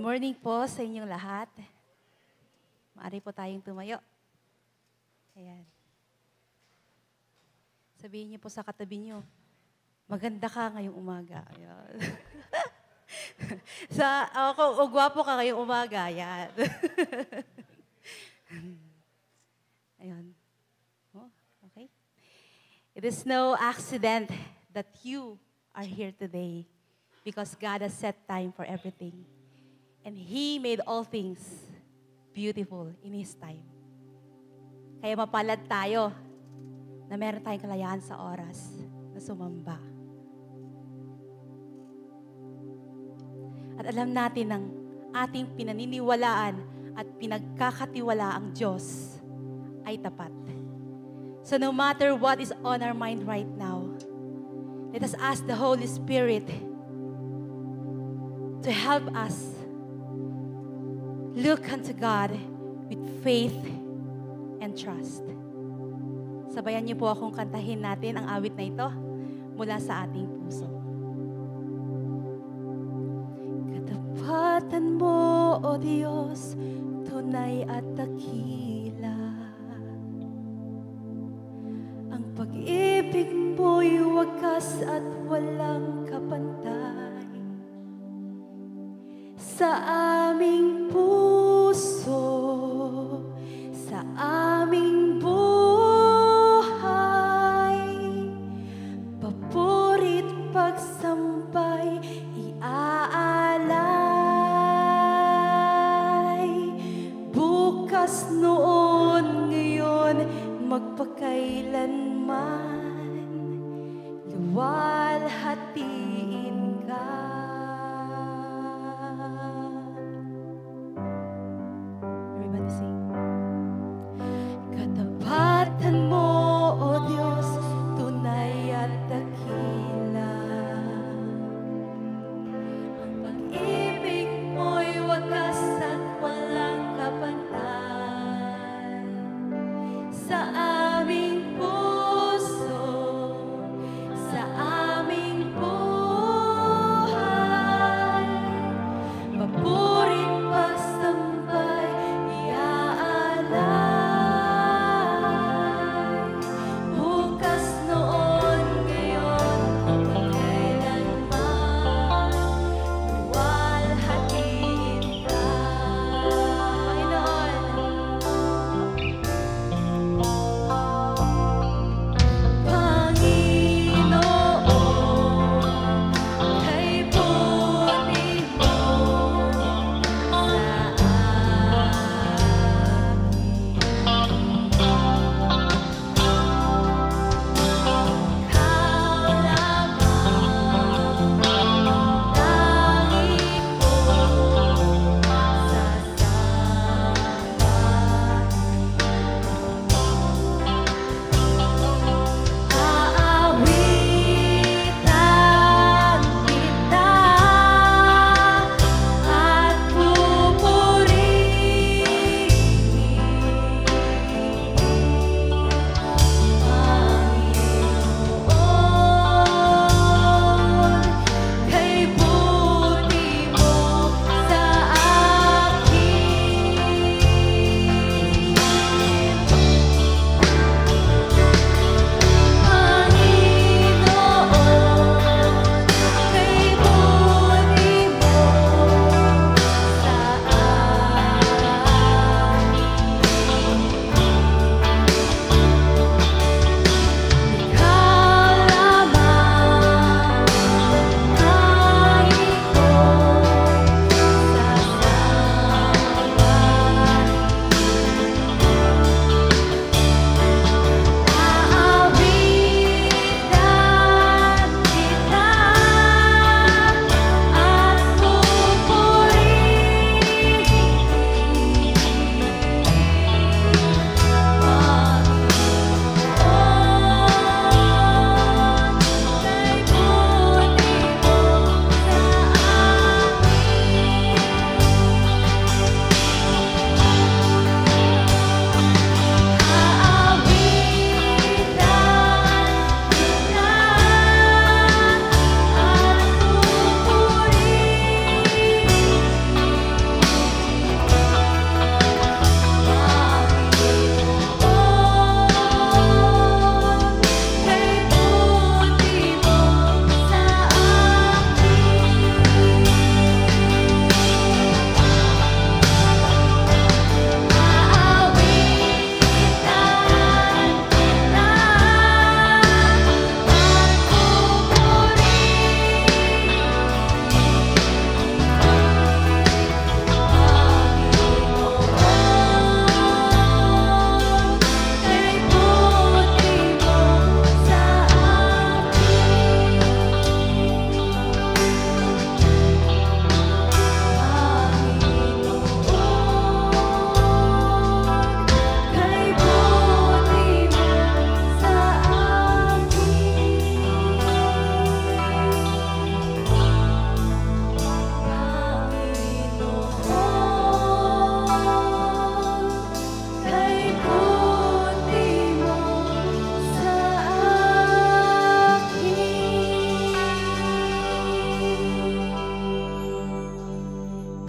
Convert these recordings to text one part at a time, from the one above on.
morning po sa inyong lahat. Maaari po tayong tumayo. Ayan. Sabihin niyo po sa katabi niyo, maganda ka ngayong umaga. Ayan. Gwapo ka ngayong umaga. Ayan. Ayan. Oh, okay. It is no accident that you are here today because God has set time for everything. And He made all things beautiful in His time. Kaya mapalad tayo na meron tayong kalayaan sa oras na sumamba. At alam natin ng ating pinaniniwalaan at pinagkakatiwalaang Diyos ay tapat. So no matter what is on our mind right now, let us ask the Holy Spirit to help us look unto God with faith and trust. Sabayan niyo po akong kantahin natin ang awit na ito mula sa ating puso. Katapatan mo, O Diyos, tunay at dakila. Ang pag-ibig mo'y wagas at walang kapantay. Sa aming puso, sa aming buhay, papurit pagsampay, iaalay. Bukas noon, ngayon, magpakailanman, luwalhatiin ka. Katapatan mo, O Diyos, tunay at dakila. Ang pag-ibig mo'y wagas at walang kapantay. Sa aming puso, sa aming buhay,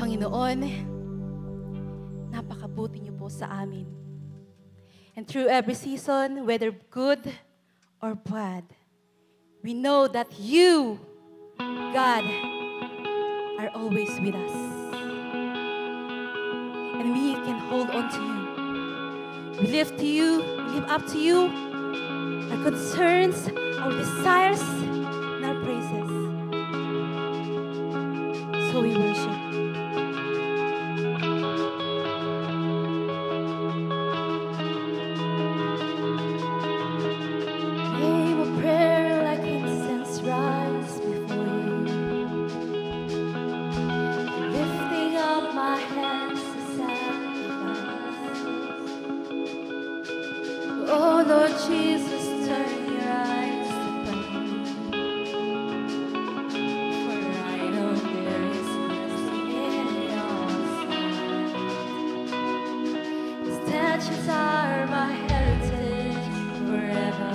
Panginoon, napakabuti niyo po sa amin. And through every season, whether good or bad, we know that you, God, are always with us. And we can hold on to you. We live to you, we live up to you, our concerns, our desires, and our praises. So we worship. Name of prayer like incense rise before you. Lifting up my hands to sacrifice. Oh Lord Jesus, turn your eyes upon me. For I know there is mercy in your sight. His statutes are my heritage forever.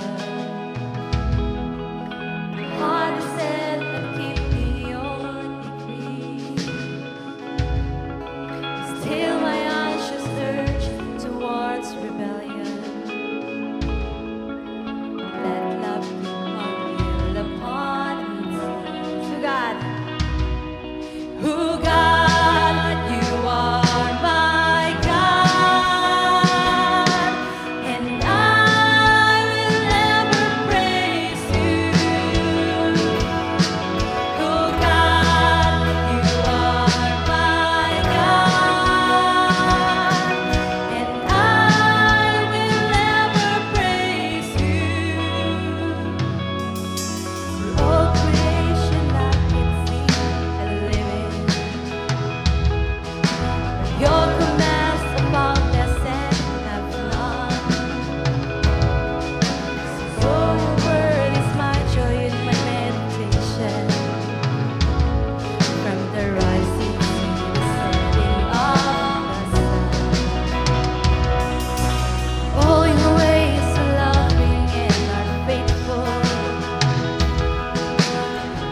My heart is set and keep me your decree. Still my anxious urge towards rebellion. Let love keep on will upon me. To God, who God, you are my God, and I will ever praise you. Who God, you are my God, and I will ever praise you. All creation I can see and live in. Your commands are boundless and have none. So your word is my joy and my meditation. From the rising to the setting of the sun. All your ways are loving and are faithful.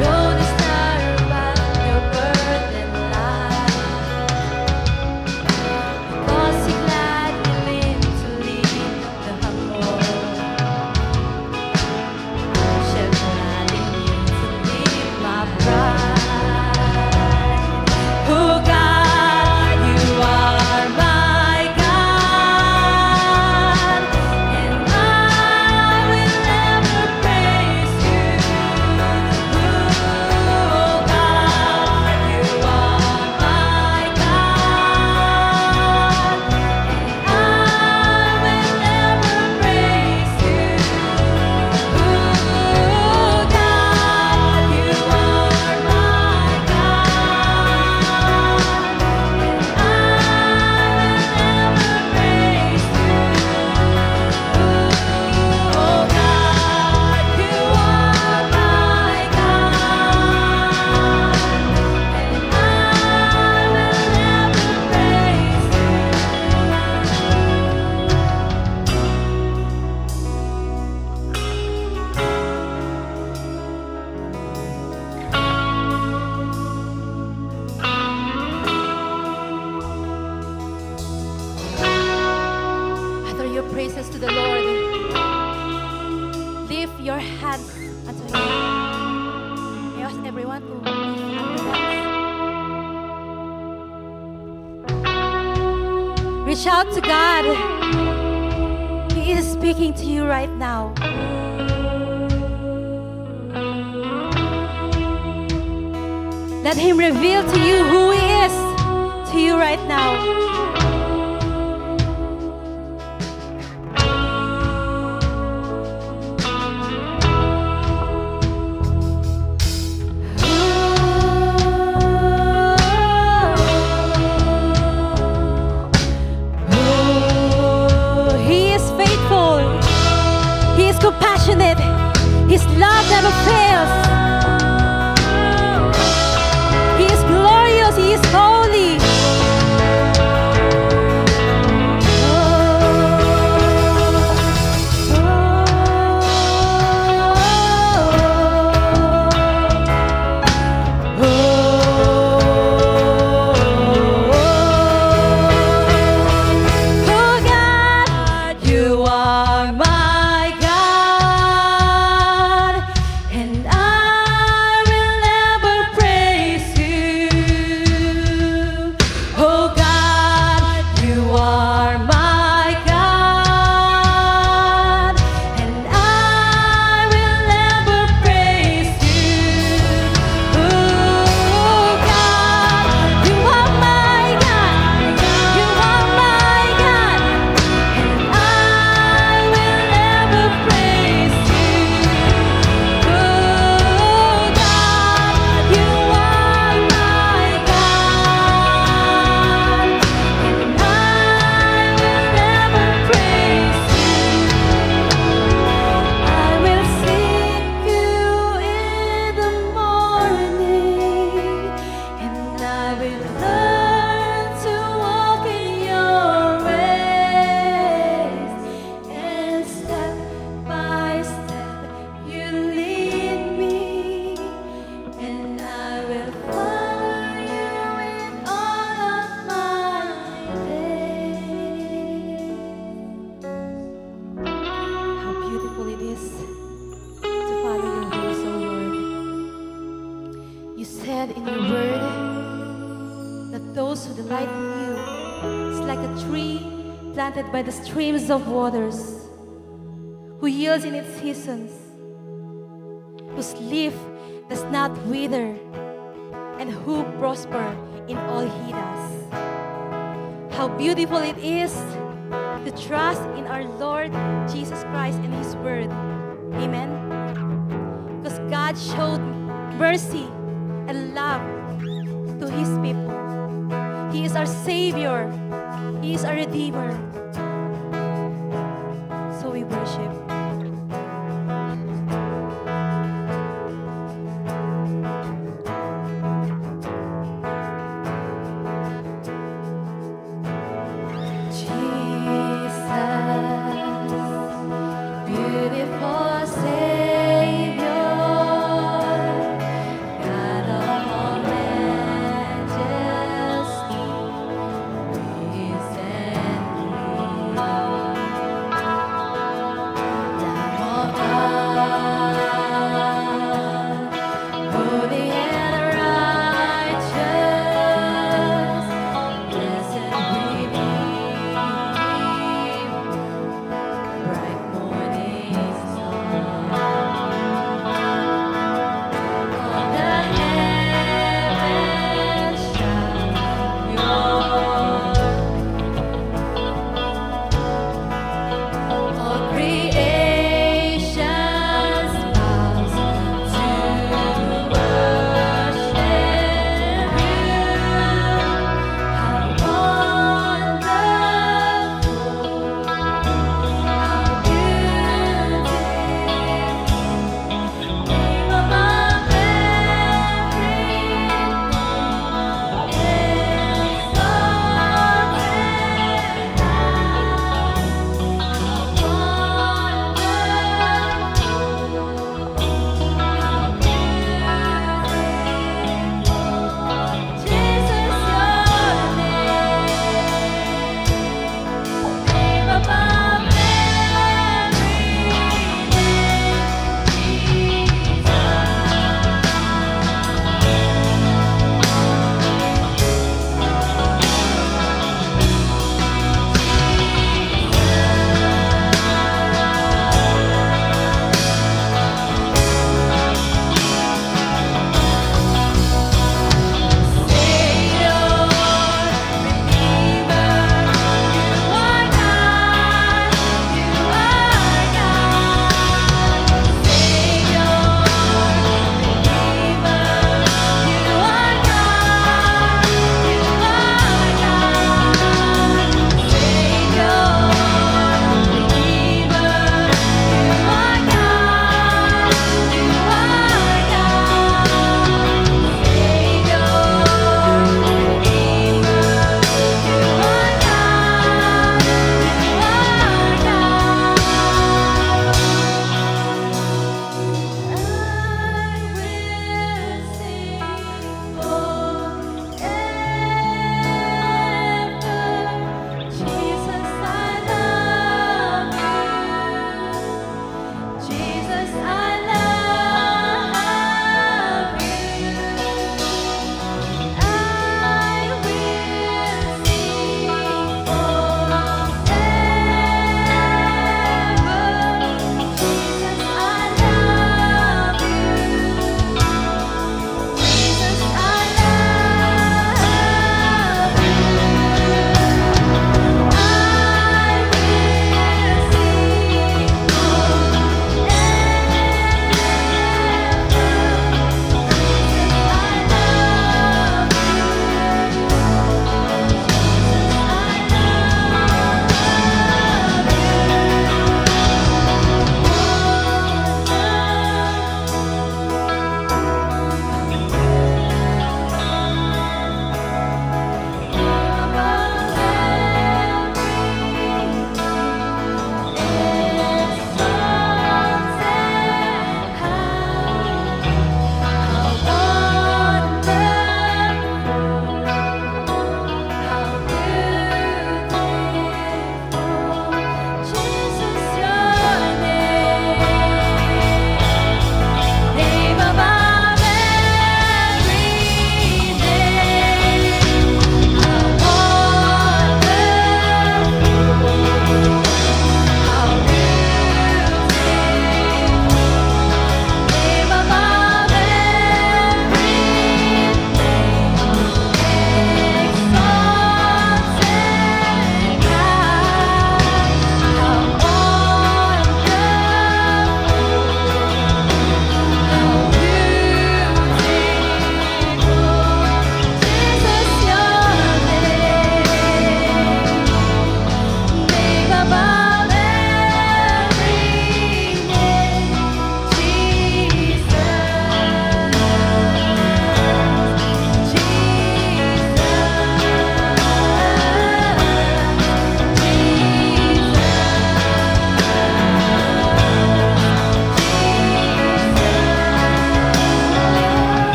Road is narrow, but your burden light. Because you gladly live to lead the humble. I shall gladly live to leave my pride. Oh God, you are my God, and I will ever praise you. Oh God, you are my God, and I will ever praise you. Oh God, you are my God, and I will ever praise you. Oh God, you are my God, and I Utter your praises to the Lord. Lift your hands unto Him. I ask everyone to lift up your hands. Reach out to God. He is speaking to you right now. Let Him reveal to you who He is to you right now. He is faithful. He is compassionate. His love never fails. He is glorious. He is holy. delight in you. It's like a tree planted by the streams of waters, who yields in its seasons, whose leaf does not wither, and who prosper in all he does. How beautiful it is to trust in our Lord Jesus Christ and His Word. Amen. Because God showed mercy and love to His people. He is our Savior. He is our Redeemer. So we worship.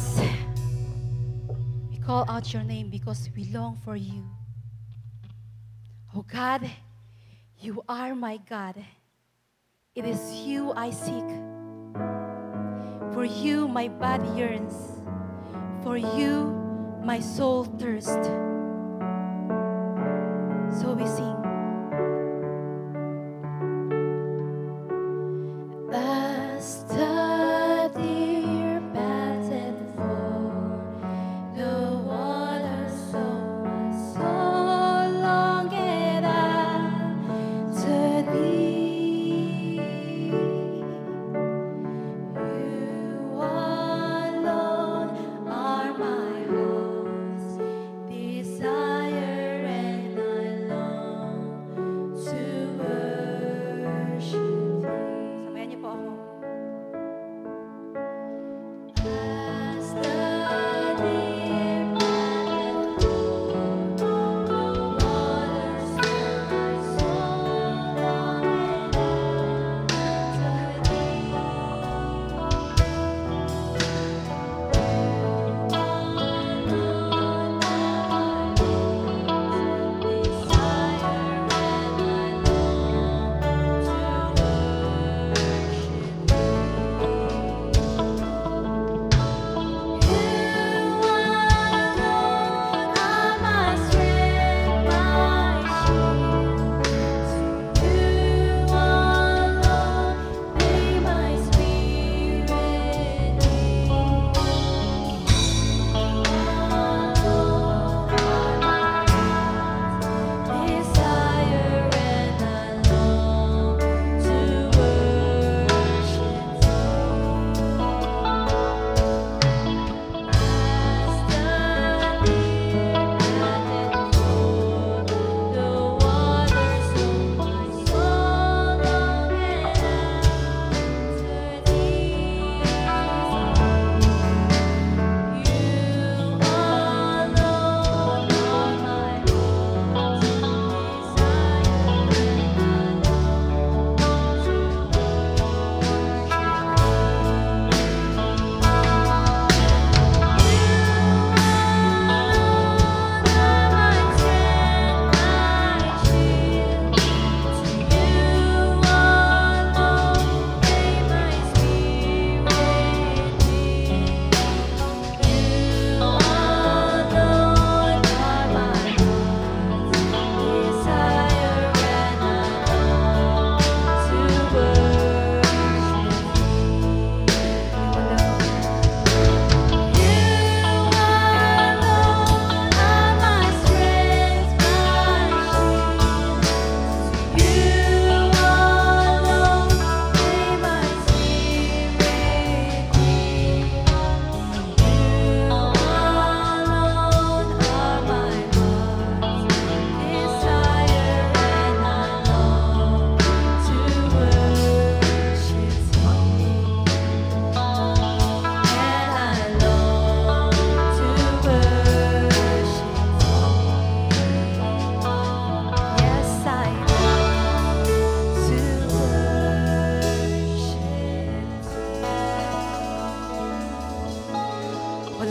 Jesus, we call out your name because we long for you. Oh God, you are my God. It is you I seek. For you my body yearns. For you my soul thirsts. So we sing. As the deer panted for the waters of my soul, longeth after thee. You alone are my heart's desire, and I long to worship thee. Samayan niyo po ako. As the deer panteth for the waters of my soul, longeth after thee.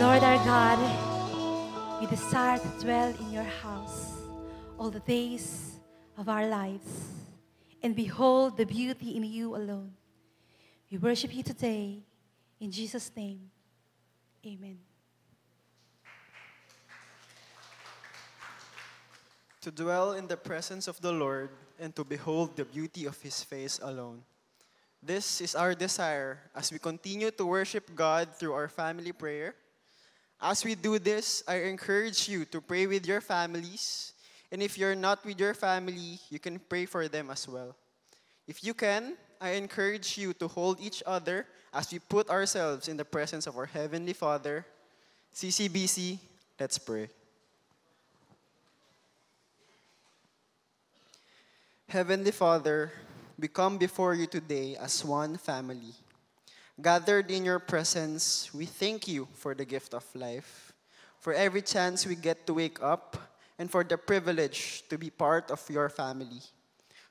Lord our God, we desire to dwell in your house all the days of our lives and behold the beauty in you alone. We worship you today. In Jesus' name, amen. To dwell in the presence of the Lord and to behold the beauty of his face alone. This is our desire as we continue to worship God through our family prayer. As we do this, I encourage you to pray with your families. And if you're not with your family, you can pray for them as well. If you can, I encourage you to hold each other as we put ourselves in the presence of our Heavenly Father. CCBC, let's pray. Heavenly Father, we come before you today as one family. Gathered in your presence, we thank you for the gift of life, for every chance we get to wake up, and for the privilege to be part of your family.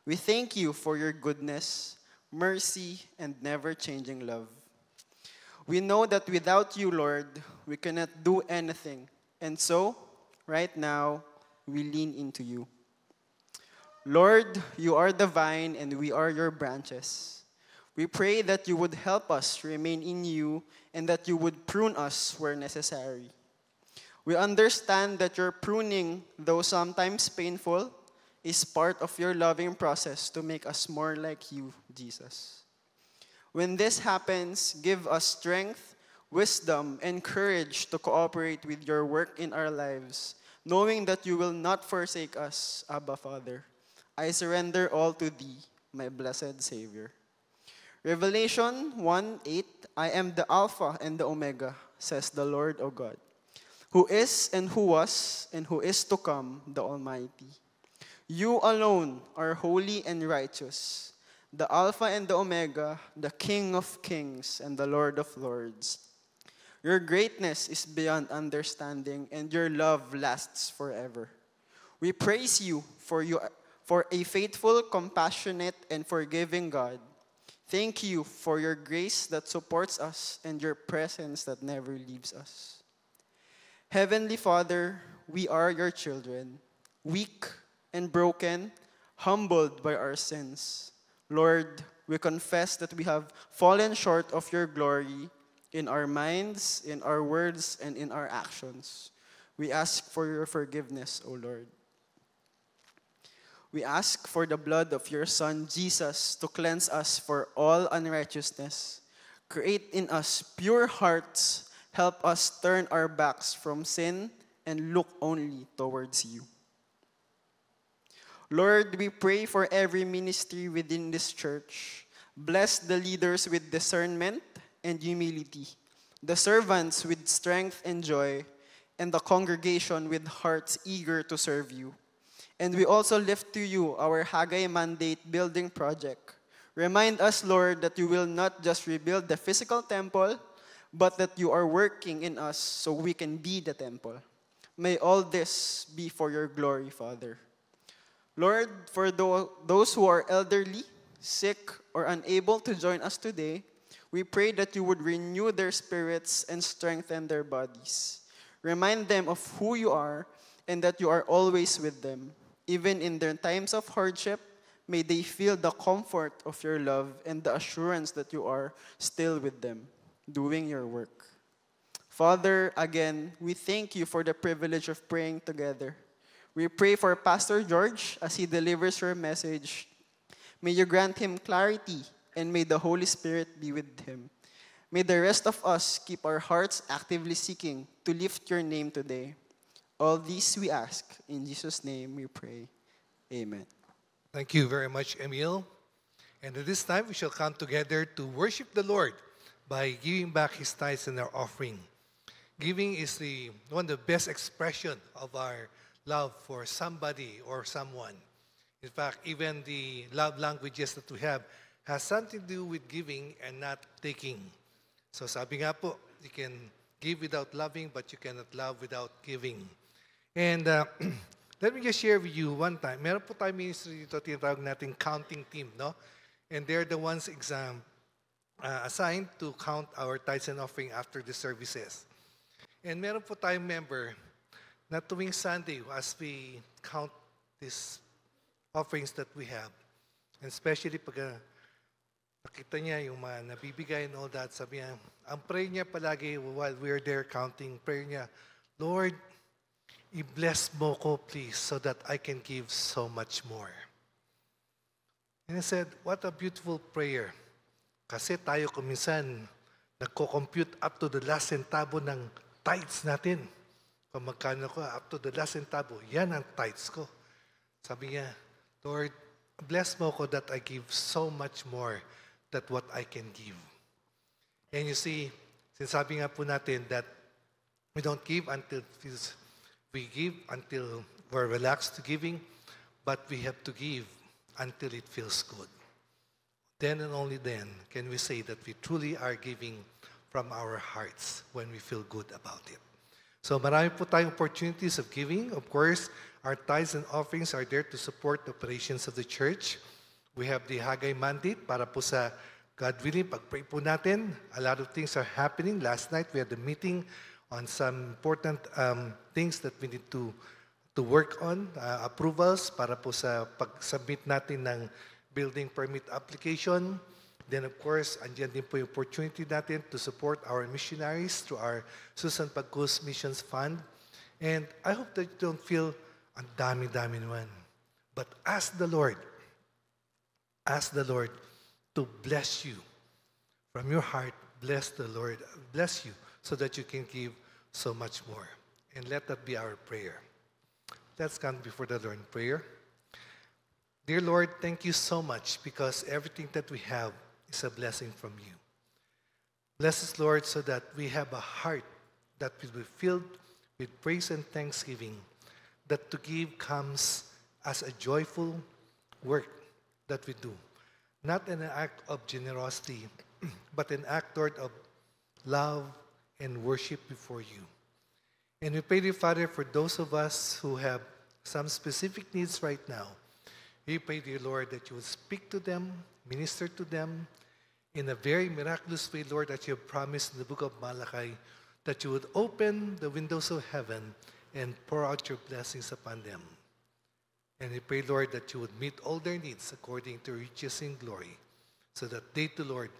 We thank you for your goodness, mercy, and never-changing love. We know that without you, Lord, we cannot do anything. And so, right now, we lean into you. Lord, you are the vine and we are your branches. We pray that you would help us remain in you and that you would prune us where necessary. We understand that your pruning, though sometimes painful, is part of your loving process to make us more like you, Jesus. When this happens, give us strength, wisdom, and courage to cooperate with your work in our lives, knowing that you will not forsake us, Abba Father. I surrender all to thee, my blessed Savior. Revelation 1:8, I am the Alpha and the Omega, says the Lord, O God, who is and who was and who is to come, the Almighty. You alone are holy and righteous, the Alpha and the Omega, the King of kings and the Lord of lords. Your greatness is beyond understanding, and your love lasts forever. We praise you for a faithful, compassionate, and forgiving God. Thank you for your grace that supports us and your presence that never leaves us. Heavenly Father, we are your children, weak and broken, humbled by our sins. Lord, we confess that we have fallen short of your glory in our minds, in our words, and in our actions. We ask for your forgiveness, O Lord. We ask for the blood of your Son, Jesus, to cleanse us for all unrighteousness. Create in us pure hearts. Help us turn our backs from sin and look only towards you. Lord, we pray for every ministry within this church. Bless the leaders with discernment and humility, the servants with strength and joy, and the congregation with hearts eager to serve you. And we also lift to you our Haggai Mandate building project. Remind us, Lord, that you will not just rebuild the physical temple, but that you are working in us so we can be the temple. May all this be for your glory, Father. Lord, for those who are elderly, sick, or unable to join us today, we pray that you would renew their spirits and strengthen their bodies. Remind them of who you are and that you are always with them. Even in their times of hardship, may they feel the comfort of your love and the assurance that you are still with them, doing your work. Father, again, we thank you for the privilege of praying together. We pray for Pastor George as he delivers your message. May you grant him clarity, and may the Holy Spirit be with him. May the rest of us keep our hearts actively seeking to lift your name today. All these we ask. In Jesus' name we pray. Amen. Thank you very much, Emil. And at this time, we shall come together to worship the Lord by giving back His tithes and our offering. Giving is one of the best expression of our love for somebody or someone. In fact, even the love languages that we have has something to do with giving and not taking. So sabi nga po, you can give without loving, but you cannot love without giving. And let me just share with you one time. Meron po tayo ministry dito, tinatawag natin counting team, no? And they're the ones assigned to count our tithes and offering after the services. And meron po tayong member na tuwing Sunday as we count these offerings that we have. And especially pag nakita niya yung mga nabibigay and all that, sabi niya, ang prayer niya palagi while we're there counting, prayer niya, Lord, i-bless mo ko, please, so that I can give so much more. And I said, what a beautiful prayer. Kasi tayo kuminsan, nagko-compute up to the last centavo ng tithes natin. Kung magkano ko, up to the last centavo, yan ang tithes ko. Sabi niya, Lord, bless mo ko that I give so much more than what I can give. And you see, sinasabi nga po natin that we don't give until we give until we're relaxed to giving, but we have to give until it feels good. Then and only then can we say that we truly are giving from our hearts when we feel good about it. So marami po tayong opportunities of giving. Of course, our tithes and offerings are there to support the operations of the church. We have the Haggai Mandate para po sa God willing, pag-pray po natin. A lot of things are happening. Last night, we had a meeting on some important things that we need to work on, approvals para po sa pag-submit natin ng building permit application. Then of course, andyan din po yung opportunity natin to support our missionaries through our Susan Pagcos Missions Fund. And I hope that you don't feel ang dami-dami naman. But ask the Lord to bless you. From your heart, bless the Lord, bless you so that you can give so much more. And let that be our prayer. Let's come before the Lord in prayer. Dear Lord, thank you so much because everything that we have is a blessing from you. Bless us, Lord, so that we have a heart that will be filled with praise and thanksgiving, that to give comes as a joyful work that we do. Not an act of generosity, but an act, Lord, of love and worship before you. And we pray, dear Father, for those of us who have some specific needs right now. We pray, dear Lord, that you would speak to them, minister to them in a very miraculous way, Lord, that you have promised in the book of Malachi, that you would open the windows of heaven and pour out your blessings upon them. And we pray, Lord, that you would meet all their needs according to riches in glory, so that they too, Lord,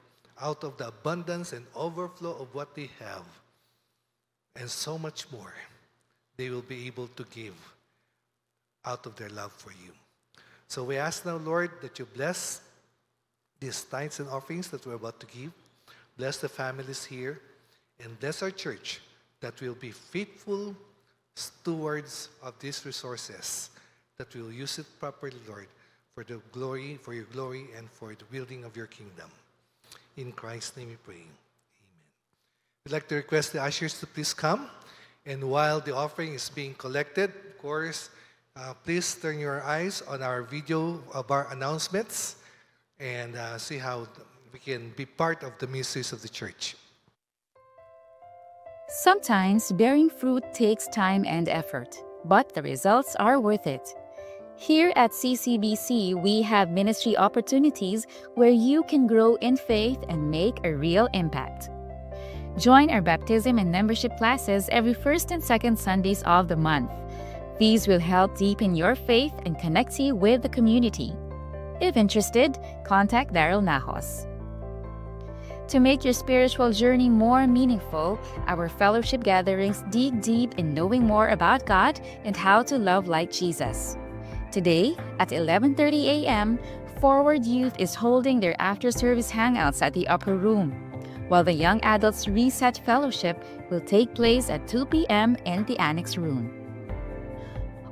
out of the abundance and overflow of what they have, and so much more, they will be able to give out of their love for you. So we ask now, Lord, that you bless these tithes and offerings that we're about to give. Bless the families here, and bless our church, that we'll be faithful stewards of these resources, that we'll use it properly, Lord, for the glory, for your glory, and for the building of your kingdom. In Christ's name we pray. We'd like to request the ushers to please come. And while the offering is being collected, of course, please turn your eyes on our video of our announcements and see how we can be part of the ministries of the church. Sometimes bearing fruit takes time and effort, but the results are worth it. Here at CCBC, we have ministry opportunities where you can grow in faith and make a real impact. Join our baptism and membership classes every first and second Sundays of the month. These will help deepen your faith and connect you with the community. If interested, contact Daryl Nahos. To make your spiritual journey more meaningful, our fellowship gatherings dig deep in knowing more about God and how to love like Jesus. Today, at 11:30 a.m., Forward Youth is holding their after-service hangouts at the upper room, while the Young Adults Reset Fellowship will take place at 2 p.m. in the Annex Room.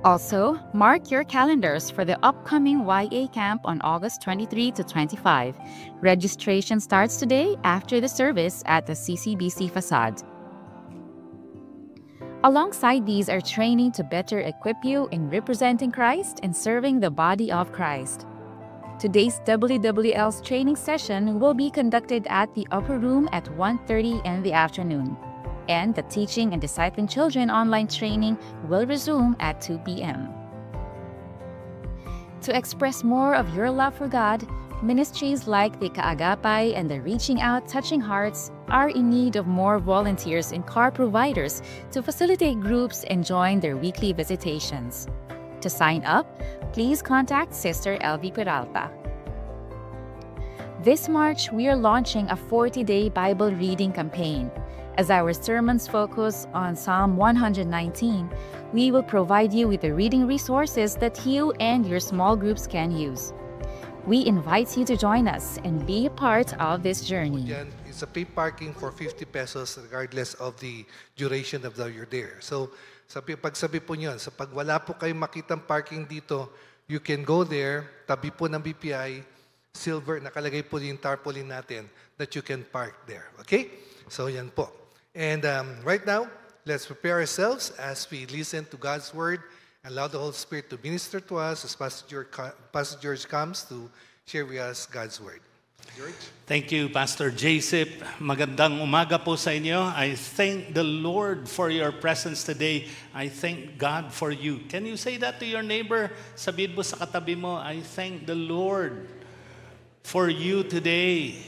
Also, mark your calendars for the upcoming YA Camp on August 23 to 25. Registration starts today after the service at the CCBC facade. Alongside these are training to better equip you in representing Christ and serving the body of Christ. Today's WWL's training session will be conducted at the upper room at 1:30 in the afternoon, and the Teaching and Discipling Children online training will resume at 2 p.m. To express more of your love for God, ministries like the Kaagapay and the Reaching Out Touching Hearts are in need of more volunteers and car providers to facilitate groups and join their weekly visitations. To sign up, please contact Sister Elvie Peralta. This March, we are launching a 40-day Bible reading campaign. As our sermons focus on Psalm 119, we will provide you with the reading resources that you and your small groups can use. We invite you to join us and be a part of this journey. It's a paid parking for 50 pesos regardless of the duration of the you're there. So, pagsabi po niyon, sa pag wala po kayong makitang parking dito, you can go there, tabi po ng BPI, silver, nakalagay po yung tarpaulin natin that you can park there. Okay? So, yan po. And right now, let's prepare ourselves as we listen to God's Word. Allow the Holy Spirit to minister to us as Pastor George comes to share with us God's Word. George? Thank you, Pastor Jacep. Magandang umaga po sa inyo. I thank the Lord for your presence today. I thank God for you. Can you say that to your neighbor? Sabihin mo sa katabi mo, I thank the Lord for you today.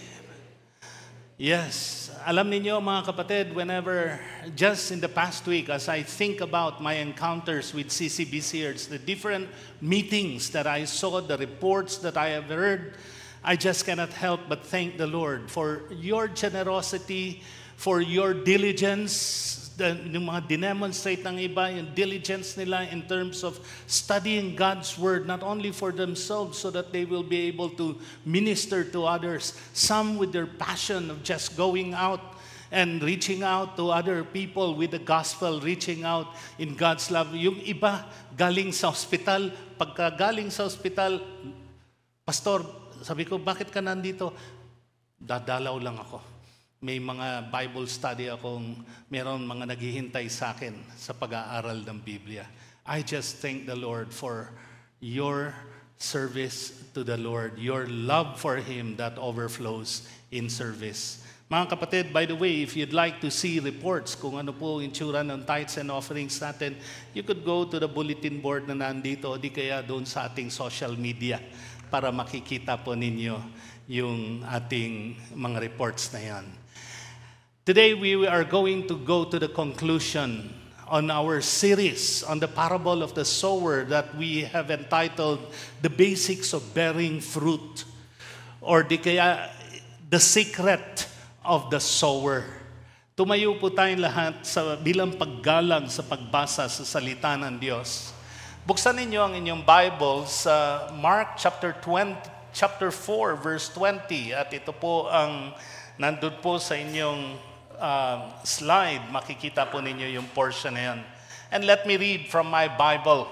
Yes, alam niyo mga kapatid, whenever, just in the past week, as I think about my encounters with CCBCers, the different meetings that I saw, the reports that I have heard, I just cannot help but thank the Lord for your generosity, for your diligence. Yung mga dinemonstrate ng iba, yung diligence nila in terms of studying God's Word, not only for themselves so that they will be able to minister to others. Some with their passion of just going out and reaching out to other people with the gospel, reaching out in God's love. Yung iba, galing sa ospital. Pagka galing sa ospital, Pastor, sabi ko, bakit ka nandito? Dadalaw lang ako. May mga Bible study akong meron mga naghihintay sa akin sa pag-aaral ng Biblia. I just thank the Lord for your service to the Lord, your love for Him that overflows in service. Mga kapatid, by the way, if you'd like to see reports kung ano po itsura ng tithes and offerings natin, you could go to the bulletin board na nandito o di kaya doon sa ating social media para makikita po ninyo yung ating mga reports na yan. Today, we are going to go to the conclusion on our series on the parable of the sower that we have entitled The Basics of Bearing Fruit, or di kaya The Secret of the Sower. Tumayo po tayong lahat bilang paggalang sa pagbasa sa salita ng Diyos. Buksan ninyo ang inyong Bible sa Mark chapter 4, verse 20. At ito po ang nandun po sa inyong slide, makikita po ninyo yung portion na yan. And let me read from my Bible.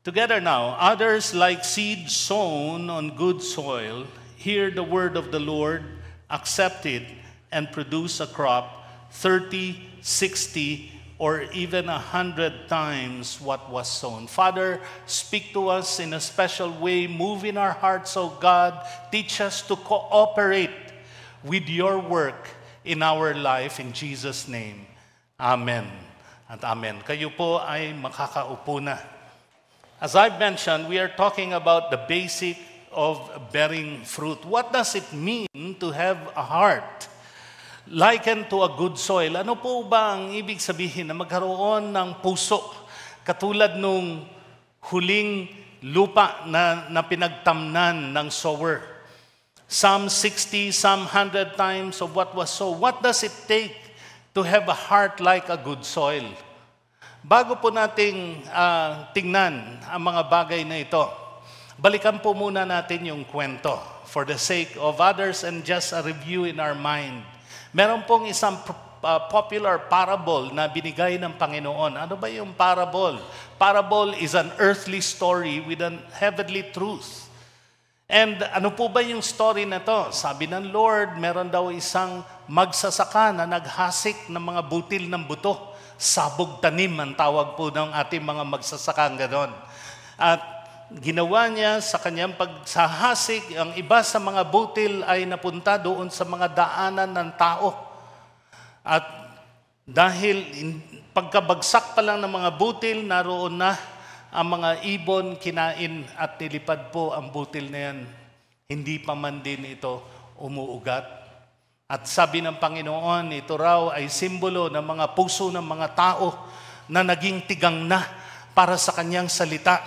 Together now, others like seed sown on good soil, hear the word of the Lord, accept it, and produce a crop 30, 60, or even 100 times what was sown. Father, speak to us in a special way. Move in our hearts, O God. Teach us to cooperate with your work in our life, in Jesus' name. Amen at amen. Kayo po ay makakaupo na. As I've mentioned, we are talking about the basic of bearing fruit. What does it mean to have a heart likened to a good soil? Ano po ba ang ibig sabihin na magkaroon ng puso katulad nung huling lupa na pinagtamnan ng sower? Some 60, some 100 times of what was sown. What does it take to have a heart like a good soil? Bago po nating tingnan ang mga bagay na ito, balikan po muna natin yung kwento for the sake of others and just a review in our mind. Meron pong isang popular parable na binigay ng Panginoon. Ano ba yung parable? Parable is an earthly story with a heavenly truth. And ano po ba yung story na to? Sabi ng Lord, meron daw isang magsasaka na naghasik ng mga butil ng buto. Sabog tanim ang tawag po ng ating mga magsasakang ganon. At ginawa niya sa kanyang pagsahasik, ang iba sa mga butil ay napunta doon sa mga daanan ng tao. At dahil pagkabagsak pa lang ng mga butil, naroon na ang mga ibon, kinain at nilipad po ang butil na yan. Hindi pa man din ito umuugat. At sabi ng Panginoon, ito raw ay simbolo ng mga puso ng mga tao na naging tigang na para sa kanyang salita.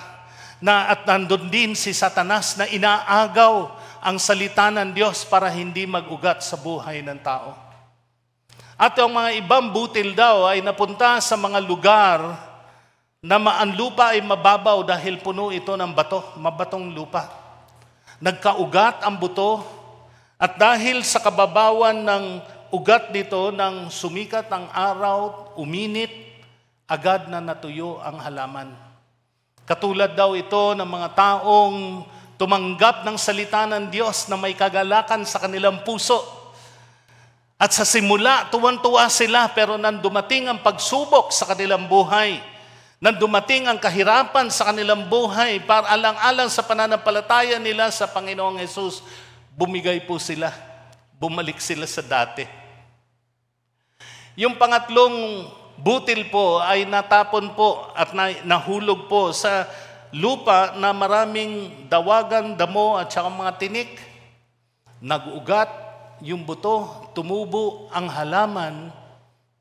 At nandun din si Satanas na inaagaw ang salita ng Diyos para hindi mag-ugat sa buhay ng tao. At ang mga ibang butil daw ay napunta sa mga lugar na ang lupa ay mababaw dahil puno ito ng bato, mabatong lupa. Nagkaugat ang buto at dahil sa kababawan ng ugat dito, nang sumikat ang araw, uminit, agad na natuyo ang halaman. Katulad daw ito ng mga taong tumanggap ng salita ng Diyos na may kagalakan sa kanilang puso. At sa simula, tuwan-tuwa sila, pero nang dumating ang pagsubok sa kanilang buhay, nang dumating ang kahirapan sa kanilang buhay, para alang-alang sa pananampalataya nila sa Panginoong Hesus, bumigay po sila, bumalik sila sa dati. Yung pangatlong butil po ay natapon po at nahulog po sa lupa na maraming dawagan, damo at saka mga tinik. Nag-ugat, yung buto, tumubo ang halaman,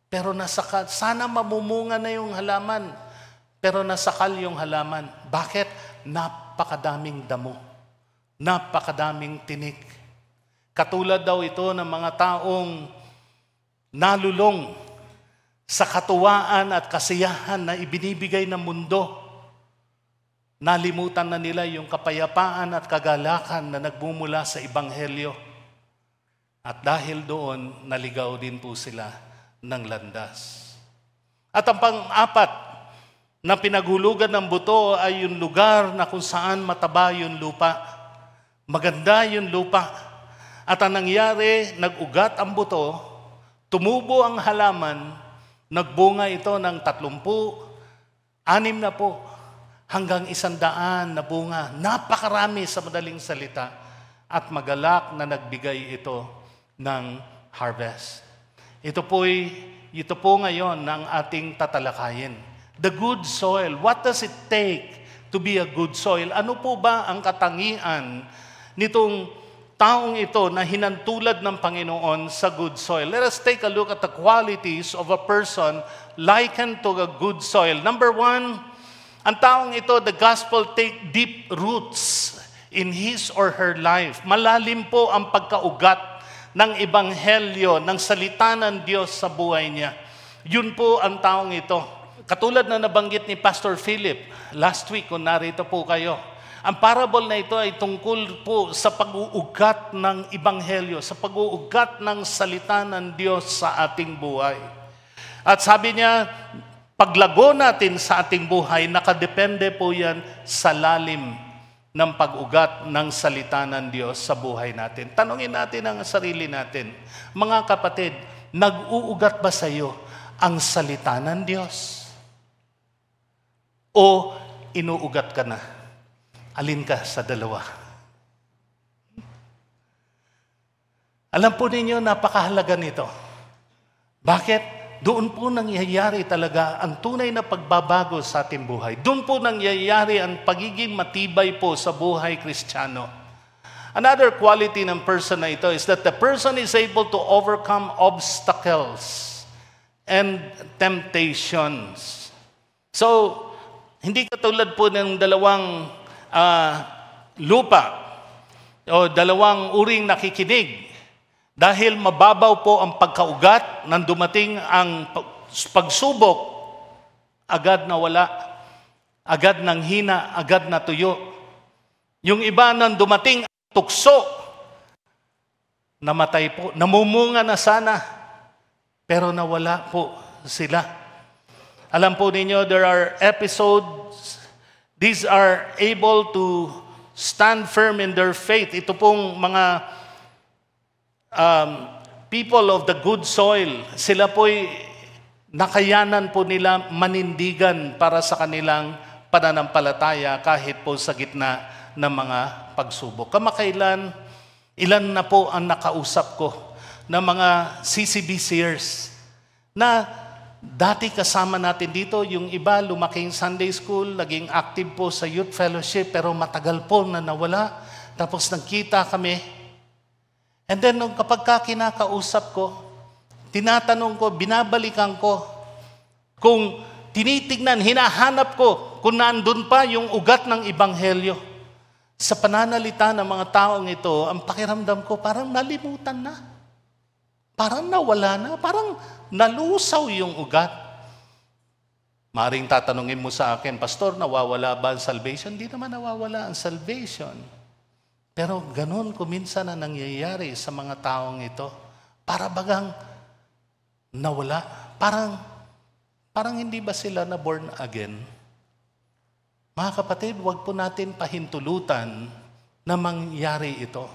pero nasakal. Sana mamumunga na yung halaman, pero nasakal yung halaman. Bakit? Napakadaming damo. Napakadaming tinik. Katulad daw ito ng mga taong nalulong sa katuwaan at kasiyahan na ibinibigay ng mundo. Nalimutan na nila yung kapayapaan at kagalakan na nagmumula sa Ebanghelyo. At dahil doon, naligaw din po sila ng landas. At ang pang-apat na pinaghulugan ng buto ay yung lugar na kung saan mataba yung lupa. Maganda yung lupa. At ang nangyari, nag-ugat ang buto, tumubo ang halaman, nagbunga ito ng 30, 60 hanggang 100 na bunga. Napakarami sa madaling salita. At magalak na nagbigay ito ng harvest. Ito po ngayon ang ating tatalakayin. The good soil. What does it take to be a good soil? Ano po ba ang katangian nitong taong ito na hinantulad ng Panginoon sa good soil? Let us take a look at the qualities of a person likened to a good soil. Number 1, ang taong ito, the gospel take deep roots in his or her life. Malalim po ang pagkaugat ng ebanghelyo, ng salita ng Diyos sa buhay niya. Yun po ang taong ito. Katulad na nabanggit ni Pastor Philip last week, kung narito po kayo, ang parable na ito ay tungkol po sa pag-uugat ng ebanghelyo, sa pag-uugat ng salita ng Diyos sa ating buhay. At sabi niya, paglago natin sa ating buhay, nakadepende po yan sa lalim ng pag-ugat ng salita ng Diyos sa buhay natin. Tanungin natin ang sarili natin, mga kapatid, nag-uugat ba sa iyo ang salita ng Diyos? O inuugat ka na? Alin ka sa dalawa? Alam po ninyo, napakahalaga nito. Bakit? Doon po nangyayari talaga ang tunay na pagbabago sa ating buhay. Doon po nangyayari ang pagiging matibay po sa buhay Kristiyano. Another quality ng person na ito is that the person is able to overcome obstacles and temptations. So, hindi katulad po ng dalawang lupa o dalawang uring nakikinig. Dahil mababaw po ang pagkaugat nang dumating ang pagsubok, agad na wala, agad nang hina, agad na tuyo. Yung iba nang dumating ang tukso, namatay po, namumunga na sana, pero nawala po sila. Alam po ninyo, there are episodes, these are able to stand firm in their faith. Ito pong mga people of the good soil, sila po'y nakayanan po nila manindigan para sa kanilang pananampalataya kahit po sa gitna ng mga pagsubok. Kamakailan, ilan na po ang nakausap ko ng mga CCBCers na dati kasama natin dito, yung iba lumaking Sunday school, naging active po sa youth fellowship, pero matagal po na nawala. Tapos nagkita kami. And then, kapag kinakausap ko, tinatanong ko, binabalikan ko, kung tinitignan, hinahanap ko, kung nandun pa yung ugat ng ebanghelyo. Sa pananalita ng mga taong ito, ang pakiramdam ko, parang nalimutan na. Parang nawala na. Parang nalusaw yung ugat. Maring tatanungin mo sa akin, Pastor, nawawala ba ang salvation? Hindi naman nawawala ang salvation. Pero ganun kuminsan na nangyayari sa mga taong ito. Para bagang nawala. Parang hindi ba sila na born again? Mga kapatid, huwag po natin pahintulutan na mangyari ito.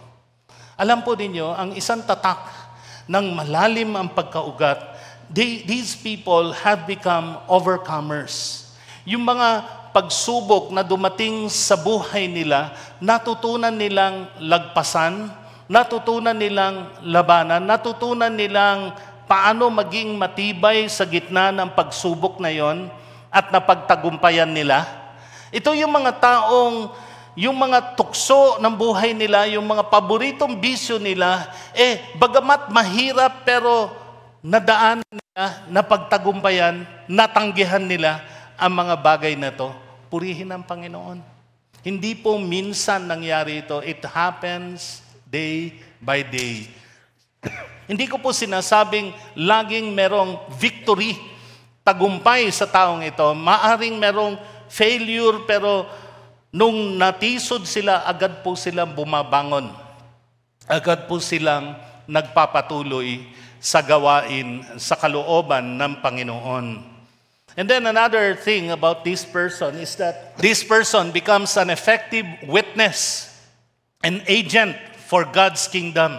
Alam po ninyo, ang isang tatak ng malalim ang pagkaugat, these people have become overcomers. Yung mga pagsubok na dumating sa buhay nila, natutunan nilang lagpasan, natutunan nilang labanan, natutunan nilang paano maging matibay sa gitna ng pagsubok na yon at napagtagumpayan nila. Ito yung mga taong yung mga tukso ng buhay nila, yung mga paboritong bisyo nila, bagamat mahirap pero nadaan nila, napagtagumpayan, natanggihan nila ang mga bagay na to. Purihin ang Panginoon. Hindi po minsan nangyari ito. It happens day by day. Hindi ko po sinasabing laging merong victory, tagumpay sa taong ito. Maaring merong failure, pero nung natisod sila, agad po silang bumabangon. Agad po silang nagpapatuloy sa gawain, sa kalooban ng Panginoon. And then another thing about this person is that this person becomes an effective witness, an agent for God's kingdom.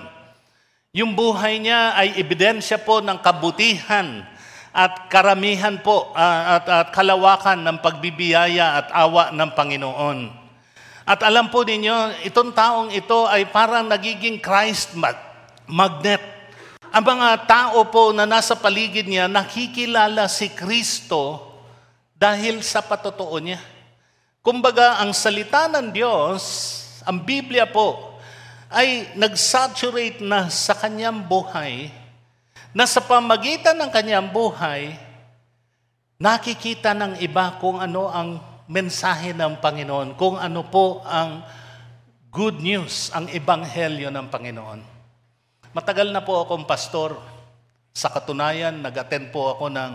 Yung buhay niya ay ebidensya po ng kabutihan at karamihan po at kalawakan ng pagbibiyaya at awa ng Panginoon. At alam po ninyo, itong taong ito ay parang nagiging Christ magnet. Ang mga tao po na nasa paligid niya nakikilala si Kristo dahil sa patotoo niya. Kumbaga, ang salita ng Diyos, ang Biblia po, ay nag-saturate na sa kanyang buhay, na sa pamagitan ng kanyang buhay, nakikita ng iba kung ano ang mensahe ng Panginoon, kung ano po ang good news, ang ebanghelyo ng Panginoon. Matagal na po akong pastor. Sa katunayan, nag-attend po ako ng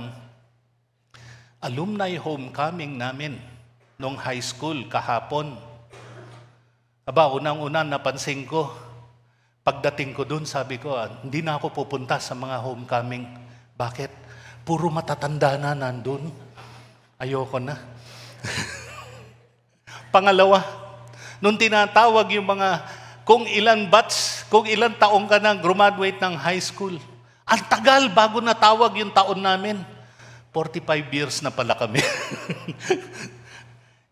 alumni homecoming namin noong high school kahapon. Unang-una napansin ko, pagdating ko dun, sabi ko, hindi na ako pupunta sa mga homecoming. Bakit? Puro matatanda na nandun. Ayoko na. Pangalawa, nung tinatawag yung mga, kung ilan batch, kung ilan taong ka nang graduate ng high school, ang tagal bago natawag yung taon namin. 45 years na pala kami.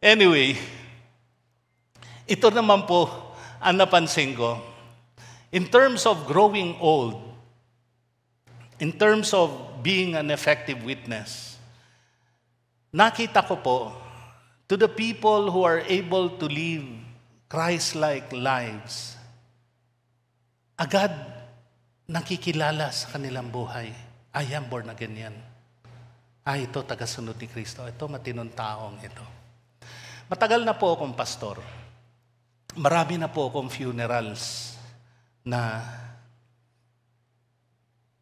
Anyway, ito naman po ang napansin ko. In terms of growing old, in terms of being an effective witness, nakita ko po, to the people who are able to live Christ-like lives, agad nakikilala sa kanilang buhay, I am born again yan. Ito, tagasunod ni Kristo. Ito, matinong taong ito. Matagal na po akong pastor. Marami na po akong funerals na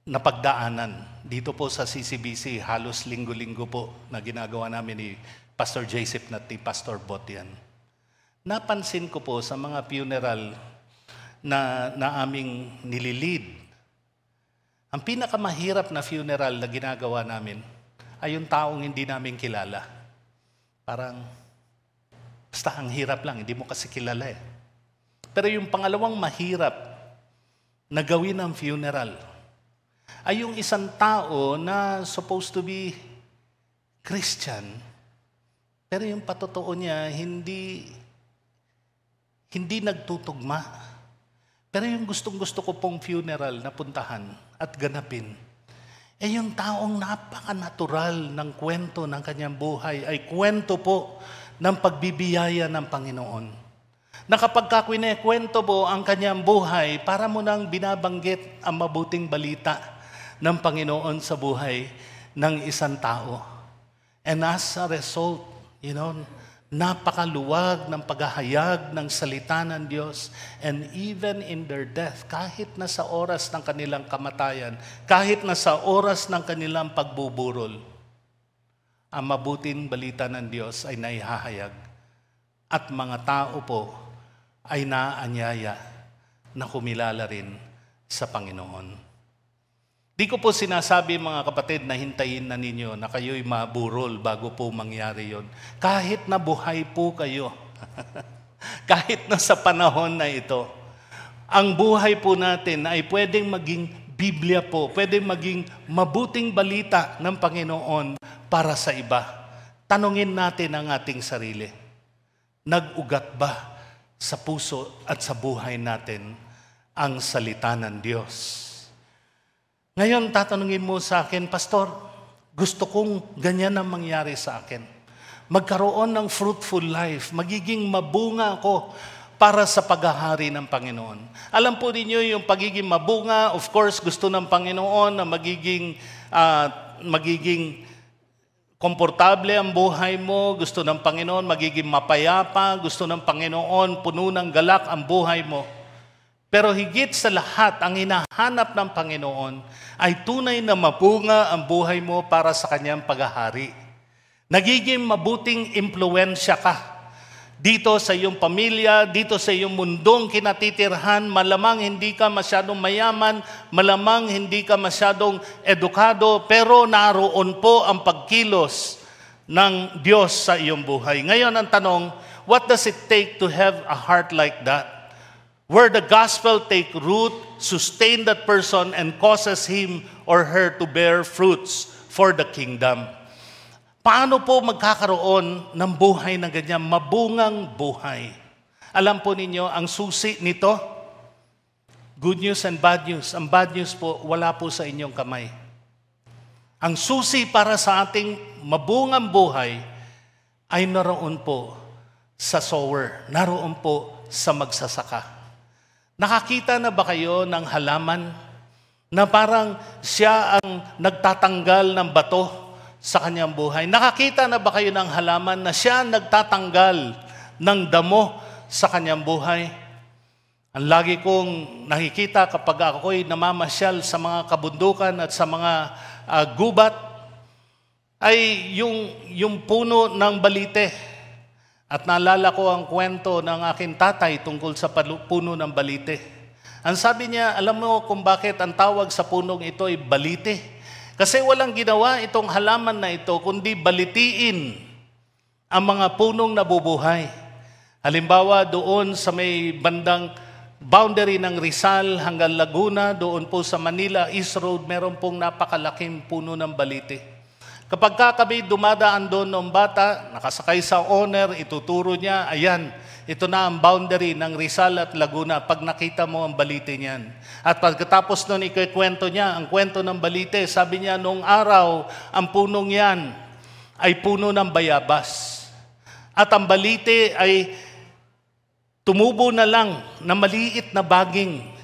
napagdaanan. Dito po sa CCBC, halos linggo-linggo po na ginagawa namin ni Pastor Joseph at ni Pastor Botian. Napansin ko po sa mga funeral na aming nililid, ang pinakamahirap na funeral na ginagawa namin ay yung taong hindi namin kilala. Parang, basta ang hirap lang, hindi mo kasi kilala eh. Pero yung pangalawang mahirap na gawin ang funeral ay yung isang tao na supposed to be Christian, pero yung patotoo niya hindi nagtutugma. Pero yung gustong-gusto ko pong funeral na puntahan at ganapin, yung taong napaka-natural ng kwento ng kanyang buhay ay kwento po ng pagbibiyaya ng Panginoon. Na kapag kwento po ang kanyang buhay, para mo nang binabanggit ang mabuting balita ng Panginoon sa buhay ng isang tao. And as a result, napakaluwag ng paghahayag ng salita ng Diyos, and even in their death, kahit na sa oras ng kanilang kamatayan, kahit na sa oras ng kanilang pagbuburol, ang mabuting balita ng Diyos ay naihahayag at mga tao po ay naaanyaya na kumilala rin sa Panginoon. Di ko po sinasabi, mga kapatid, na hintayin na ninyo na kayo'y maburol bago po mangyari yon. Kahit na buhay po kayo, kahit na sa panahon na ito, ang buhay po natin ay pwedeng maging Biblia po, pwedeng maging mabuting balita ng Panginoon para sa iba. Tanungin natin ang ating sarili. Nag-ugat ba sa puso at sa buhay natin ang salita ng Diyos? Ngayon, tatanungin mo sa akin, Pastor, gusto kong ganyan ang mangyari sa akin. magkaroon ng fruitful life, magiging mabunga ako para sa paghahari ng Panginoon. Alam po ninyo yung pagiging mabunga, of course, gusto ng Panginoon na magiging komportable ang buhay mo, gusto ng Panginoon magiging mapayapa, gusto ng Panginoon puno ng galak ang buhay mo. Pero higit sa lahat, ang hinahanap ng Panginoon ay tunay na mabunga ang buhay mo para sa Kanyang paghahari. Nagiging mabuting impluwensya ka dito sa iyong pamilya, dito sa iyong mundong kinatitirhan. Malamang hindi ka masyadong mayaman, malamang hindi ka masyadong edukado, pero naroon po ang pagkilos ng Diyos sa iyong buhay. Ngayon ang tanong, what does it take to have a heart like that? Where the gospel take root, sustain that person, and causes him or her to bear fruits for the kingdom. Paano po magkakaroon ng buhay na ganyan, mabungang buhay? Alam po ninyo, ang susi nito, good news and bad news. Ang bad news po, wala po sa inyong kamay. Ang susi para sa ating mabungang buhay ay naroon po sa sower, naroon po sa magsasaka. Nakakita na ba kayo ng halaman na parang siya ang nagtatanggal ng bato sa kanyang buhay? Nakakita na ba kayo ng halaman na siya nagtatanggal ng damo sa kanyang buhay? Ang lagi kong nakikita kapag ako'y namamasyal sa mga kabundukan at sa mga gubat ay yung puno ng balite. At naalala ko ang kwento ng aking tatay tungkol sa puno ng balite. Ang sabi niya, alam mo kung bakit ang tawag sa punong ito ay balite? Kasi walang ginawa itong halaman na ito kundi balitiin ang mga punong nabubuhay. Halimbawa doon sa may bandang boundary ng Rizal hanggang Laguna, doon po sa Manila East Road, meron pong napakalaking puno ng balite. Kapag kami dumadaan doon ng bata, nakasakay sa owner, ituturo niya, ayan, ito na ang boundary ng Rizal at Laguna pag nakita mo ang balite niyan. At pagkatapos nun ikikwento niya, ang kwento ng balite, sabi niya, noong araw, ang punong yan ay puno ng bayabas. At ang balite ay tumubo na lang na maliit na baging.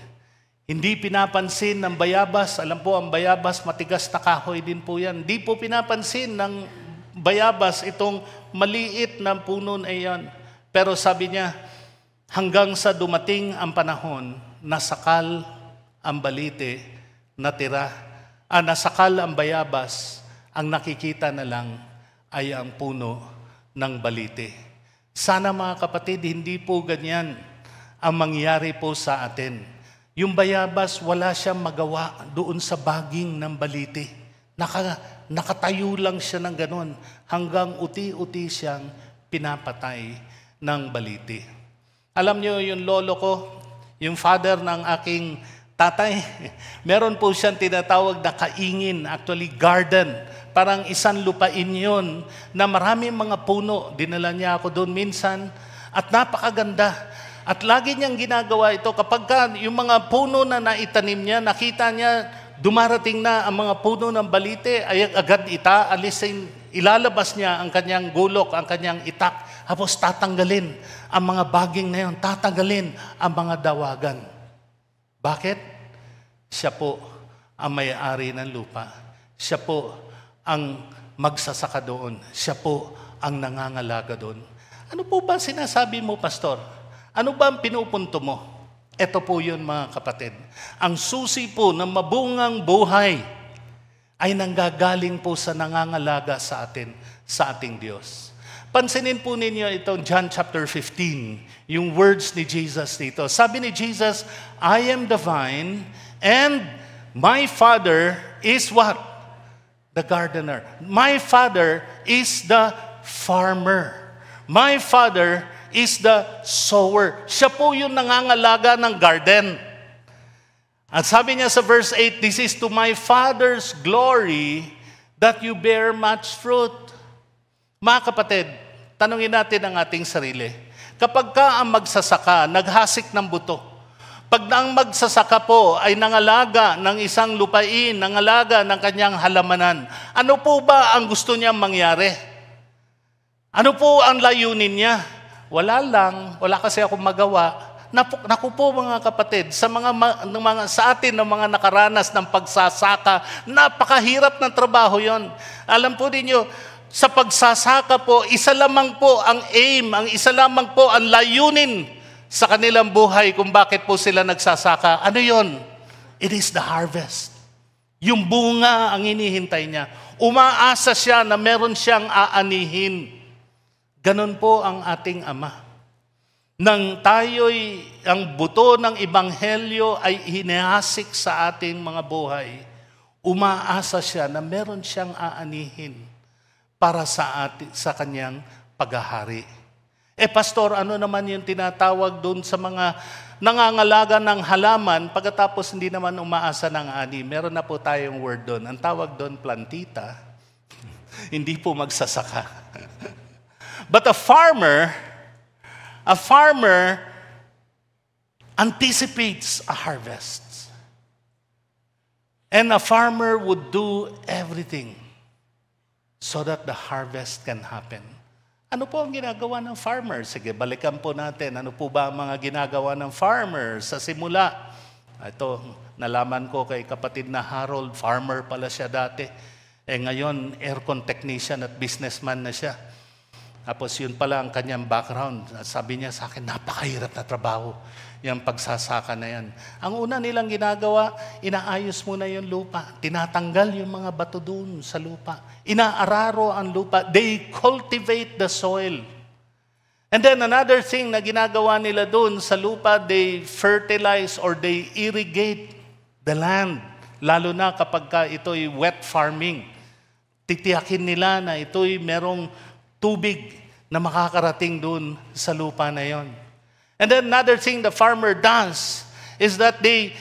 Hindi pinapansin ng bayabas. Alam po, ang bayabas, matigas na kahoy din po yan. Hindi po pinapansin ng bayabas itong maliit na puno na yan. Pero sabi niya, hanggang sa dumating ang panahon, nasakal ang balite, nasakal ang bayabas, ang nakikita na lang ay ang puno ng balite. Sana mga kapatid, hindi po ganyan ang mangyari po sa atin. Yung bayabas, wala siyang magawa doon sa baging ng balite. Nakatayo lang siya ng ganon hanggang uti-uti siyang pinapatay ng balite. Alam niyo, yung lolo ko, yung father ng aking tatay, meron po siyang tinatawag na kaingin, actually garden. Parang isang lupain yun na maraming mga puno. Dinala niya ako doon minsan at napakaganda. At lagi niyang ginagawa ito kapag yung mga puno na naitanim niya, nakita niya dumarating na ang mga puno ng balite, ay agad ilalabas niya ang kanyang gulok, ang kanyang itak. Tapos tatanggalin ang mga baging na yun, tatanggalin ang mga dawagan. Bakit? Siya po ang may-ari ng lupa. Siya po ang magsasaka doon. Siya po ang nangangalaga doon. Ano po ba sinasabi mo, Pastor? Ano ba ang pinupunto mo? Ito po yun, mga kapatid. Ang susi po ng mabungang buhay ay nanggagaling po sa nangangalaga sa atin, sa ating Diyos. Pansinin po ninyo itong John chapter 15, yung words ni Jesus dito. Sabi ni Jesus, I am the vine and my Father is what? The gardener. My Father is the farmer. My Father is the sower. Siya po yung nangangalaga ng garden. At sabi niya sa verse 8, this is to my Father's glory that you bear much fruit. Mga kapatid, tanungin natin ang ating sarili. Kapag ka ang magsasaka, naghasik ng buto, pag ang magsasaka po ay nangalaga ng isang lupain, nangalaga ng kanyang halamanan, ano po ba ang gusto niyang mangyari? Ano po ang layunin niya? Wala lang, wala kasi akong magawa. Naku po mga kapatid, sa atin ng mga nakaranas ng pagsasaka, napakahirap ng trabaho yon. Alam po ninyo, sa pagsasaka po, isa lamang po ang aim, isa lamang po ang layunin sa kanilang buhay kung bakit po sila nagsasaka. Ano yon? It is the harvest. Yung bunga ang hinihintay niya. Umaasa siya na meron siyang aanihin. Ganon po ang ating Ama. Nang tayo'y, ang buto ng Ebanghelyo ay hinahasik sa ating mga buhay, umaasa siya na meron siyang aanihin para sa kanyang paghahari. Pastor, ano naman yung tinatawag doon sa mga nangangalaga ng halaman pagkatapos hindi naman umaasa ng ani? Meron na po tayong word doon. Ang tawag doon, plantita. Hindi po magsasaka. But a farmer anticipates a harvest. And a farmer would do everything so that the harvest can happen. Ano po ang ginagawa ng farmer? Sige, balikan po natin. Ano po ba ang mga ginagawa ng farmer sa simula? Ito, nalaman ko kay kapatid na Harold, farmer pala siya dati. Ngayon, aircon technician at businessman na siya. Tapos yun pala ang kanyang background. Sabi niya sa akin, napakahirap na trabaho yung pagsasaka na yan. Ang una nilang ginagawa, inaayos muna yung lupa. Tinatanggal yung mga bato doon sa lupa. Inaararo ang lupa. They cultivate the soil. And then another thing na ginagawa nila doon sa lupa, they fertilize or they irrigate the land. Lalo na kapag ito'y wet farming. Titiyakin nila na ito'y merong tubig na makakarating doon sa lupa na yon. And then another thing the farmer does is that they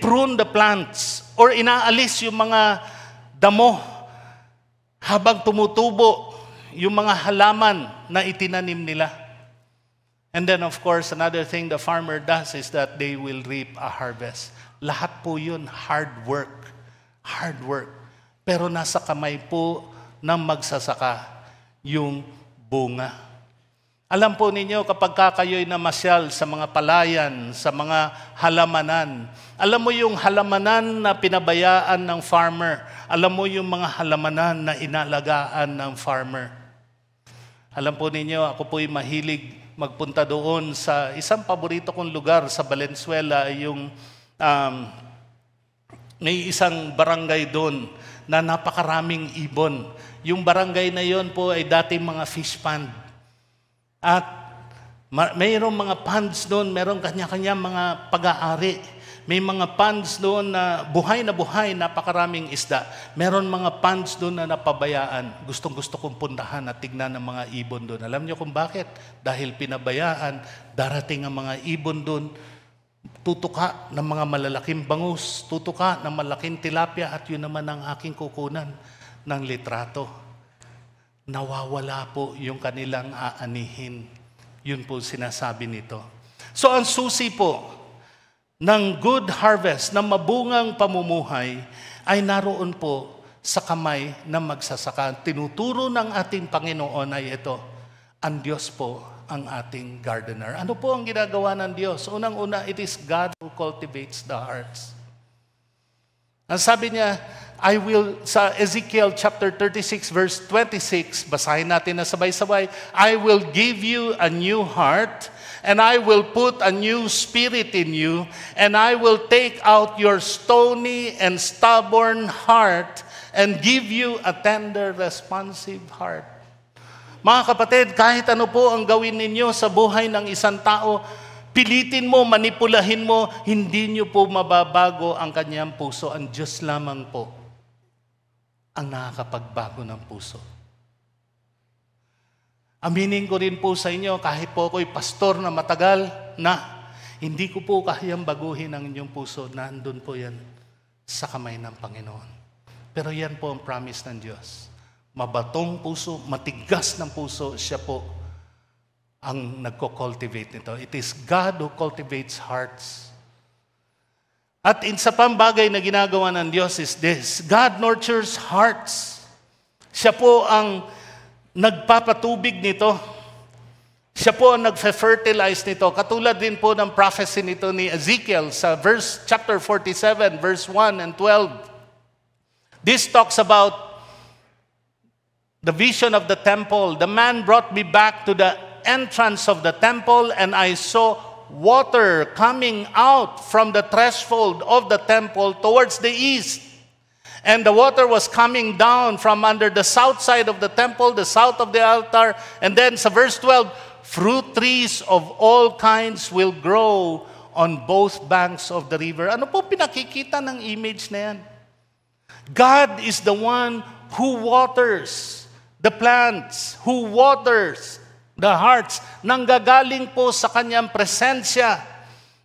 prune the plants or inaalis yung mga damo habang tumutubo yung mga halaman na itinanim nila. And then of course, another thing the farmer does is that they will reap a harvest. Lahat po yun, hard work. Hard work. Pero nasa kamay po ng magsasaka yung bunga. Alam po ninyo, kapag kayo'y namasyal sa mga palayan, sa mga halamanan, alam mo yung halamanan na pinabayaan ng farmer, alam mo yung mga halamanan na inalagaan ng farmer. Alam po ninyo, ako po'y mahilig magpunta doon sa isang paborito kong lugar sa Valenzuela, yung may isang barangay doon na napakaraming ibon. Yung barangay na yon po ay dating mga fish pond. At mayroong mga ponds doon, mayroong kanya-kanya mga pag-aari. May mga ponds doon na buhay, napakaraming isda. Meron mga ponds doon na napabayaan. Gustong-gusto kong puntahan at tignan ng mga ibon doon. Alam niyo kung bakit? Dahil pinabayaan, darating ang mga ibon doon, tutuka ng mga malalaking bangus, tutuka ng malaking tilapia, at yun naman ang aking kukunan ng litrato. Nawawala po yung kanilang aanihin. Yun po sinasabi nito. So ang susi po ng good harvest, ng mabungang pamumuhay, ay naroon po sa kamay ng magsasaka. Tinuturo ng ating Panginoon ay ito, ang Diyos po ang ating gardener. Ano po ang ginagawa ng Diyos? Unang-una, it is God who cultivates the hearts. Ang sabi niya, sa Ezekiel chapter 36 verse 26, basahin natin na sabay-sabay, I will give you a new heart, and I will put a new spirit in you, and I will take out your stony and stubborn heart, and give you a tender, responsive heart. Mga kapatid, kahit ano po ang gawin ninyo sa buhay ng isang tao, pilitin mo, manipulahin mo, hindi nyo po mababago ang kanyang puso. Ang Diyos lamang po ang nakakapagbago ng puso. Aminin ko rin po sa inyo, kahit po ako'y pastor na matagal na, hindi ko po kayang baguhin ang inyong puso. Nandun po yan sa kamay ng Panginoon. Pero yan po ang promise ng Diyos. Mabatong puso, matigas ng puso, siya po ang nagko-cultivate nito. It is God who cultivates hearts. At isa pang bagay na ginagawa ng Diyos is this. God nurtures hearts. Siya po ang nagpapatubig nito. Siya po ang nagfe-fertilize nito. Katulad din po ng prophecy nito ni Ezekiel sa chapter 47, verse 1 and 12. This talks about the vision of the temple. The man brought me back to the entrance of the temple, and I saw water coming out from the threshold of the temple towards the east. And the water was coming down from under the south side of the temple, the south of the altar. And then sa verse 12, fruit trees of all kinds will grow on both banks of the river. Ano po pinakikita ng image na yan? God is the one who waters the plants, who waters the hearts. Nanggagaling po sa kanyang presensya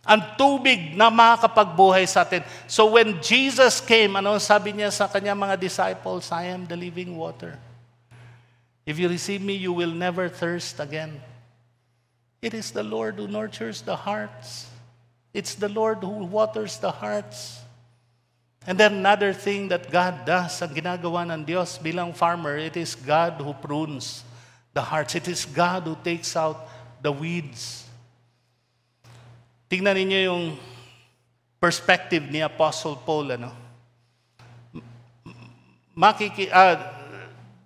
ang tubig na makakapagbuhay sa atin. So when Jesus came, ano sabi niya sa kanyang mga disciples? I am the living water. If you receive me, you will never thirst again. It is the Lord who nurtures the hearts. It's the Lord who waters the hearts. And then another thing that God does, ang ginagawa ng Diyos bilang farmer, it is God who prunes the hearts. It is God who takes out the weeds. Tingnan ninyo yung perspective ni Apostle Paul.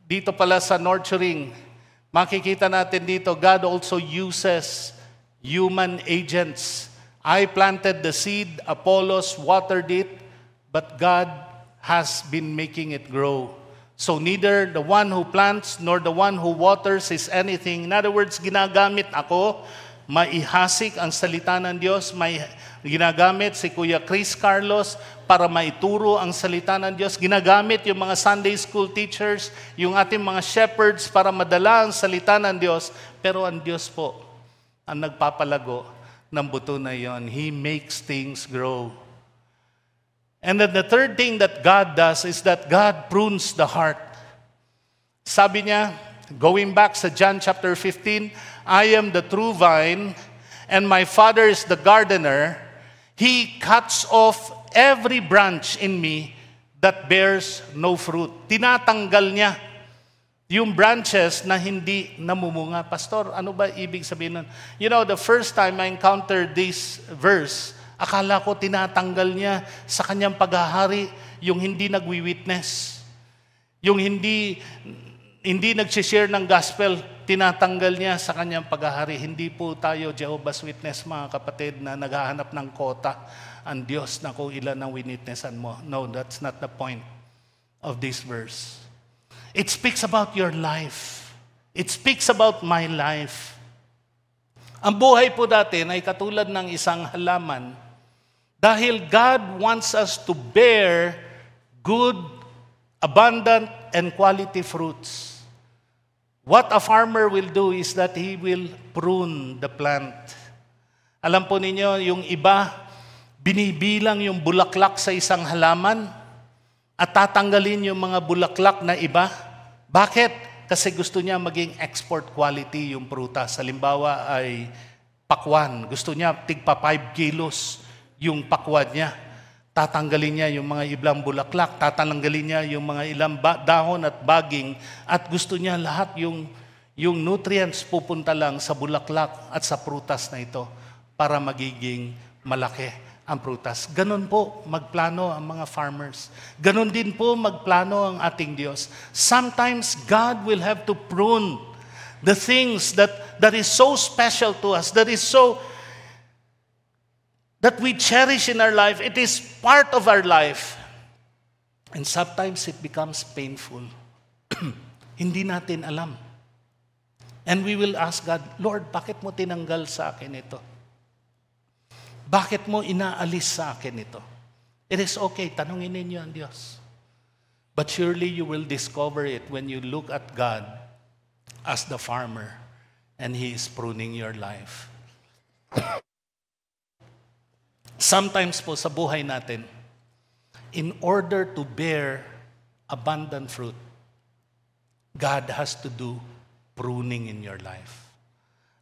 Dito pala sa nurturing, makikita natin dito, God also uses human agents. I planted the seed, Apollos watered it, but God has been making it grow. So neither the one who plants nor the one who waters is anything. In other words, ginagamit ako, maihasik ang salita ng Diyos, may ginagamit si Kuya Chris Carlos para maituro ang salita ng Diyos. Ginagamit yung mga Sunday school teachers, yung ating mga shepherds para madala ang salita ng Diyos. Pero ang Diyos po ang nagpapalago ng buto na yon. He makes things grow. And then the third thing that God does is that God prunes the heart. Sabi niya, going back sa John chapter 15, I am the true vine, and my Father is the gardener. He cuts off every branch in me that bears no fruit. Tinatanggal niya yung branches na hindi namumunga. Pastor, ano ba ibig sabihin nun? You know, the first time I encountered this verse, akala ko tinatanggal niya sa kanyang paghahari yung hindi nagwi-witness. Yung hindi nag-share ng gospel, tinatanggal niya sa kanyang paghahari. Hindi po tayo Jehovah's Witness, mga kapatid, na naghahanap ng kota ang Diyos na kung ilan ang winitnessan mo. No, that's not the point of this verse. It speaks about your life. It speaks about my life. Ang buhay po natin ay katulad ng isang halaman dahil God wants us to bear good, abundant, and quality fruits. What a farmer will do is that he will prune the plant. Alam po ninyo, yung iba, binibilang yung bulaklak sa isang halaman at tatanggalin yung mga bulaklak na iba. Bakit? Kasi gusto niya maging export quality yung prutas. Halimbawa ay pakwan. Gusto niya tigpa 5 kilos yung pakwan niya. Tatanggalin niya yung mga ibang bulaklak, tatanggalin niya yung mga ilang dahon at baging, at gusto niya lahat yung nutrients pupunta lang sa bulaklak at sa prutas na ito para magiging malaki ang prutas. Ganon po magplano ang mga farmers. Ganon din po magplano ang ating Diyos. Sometimes God will have to prune the things that is so special to us, that we cherish in our life. It is part of our life. And sometimes it becomes painful. Hindi natin alam. And we will ask God, Lord, bakit mo tinanggal sa akin ito? Bakit mo inaalis sa akin ito? It is okay, tanungin ninyo ang Diyos. But surely you will discover it when you look at God as the farmer and He is pruning your life. Sometimes po sa buhay natin, in order to bear abundant fruit, God has to do pruning in your life.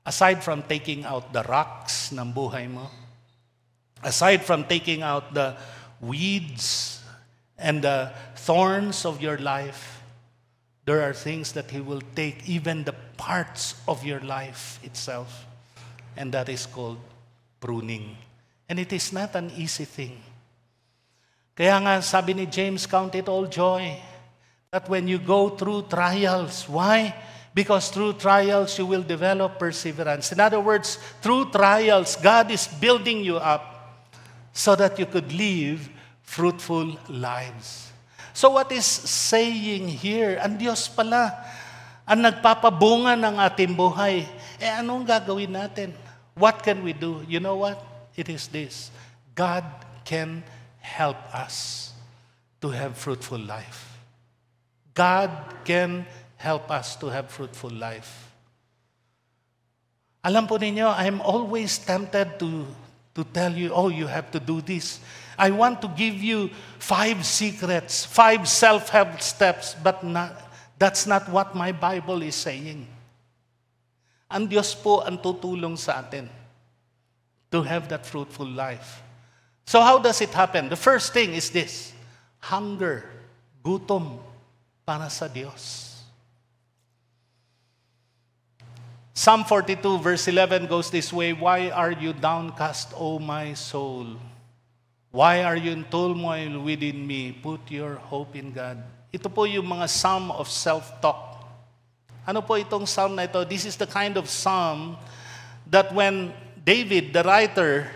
Aside from taking out the rocks ng buhay mo, aside from taking out the weeds and the thorns of your life, there are things that He will take, even the parts of your life itself. And that is called pruning. And it is not an easy thing. Kaya nga, sabi ni James, count it all joy that when you go through trials. Why? Because through trials, you will develop perseverance. In other words, through trials, God is building you up so that you could live fruitful lives. So what is saying here? Ang Diyos pala ang nagpapabunga ng ating buhay. Anong gagawin natin? What can we do? You know what? It is this. God can help us to have fruitful life. God can help us to have fruitful life. Alam po ninyo, I'm always tempted to tell you, oh, you have to do this. I want to give you 5 secrets, 5 self-help steps, but that's not what my Bible is saying. Ang Diyos po ang tutulong sa atin to have that fruitful life. So how does it happen? The first thing is this: hunger, gutom para sa Diyos. Psalm 42 verse 11 goes this way, "Why are you downcast, O my soul? Why are you in turmoil within me? Put your hope in God." Ito po yung mga psalm of self-talk. Ano po itong psalm na ito? This is the kind of psalm that when David, the writer,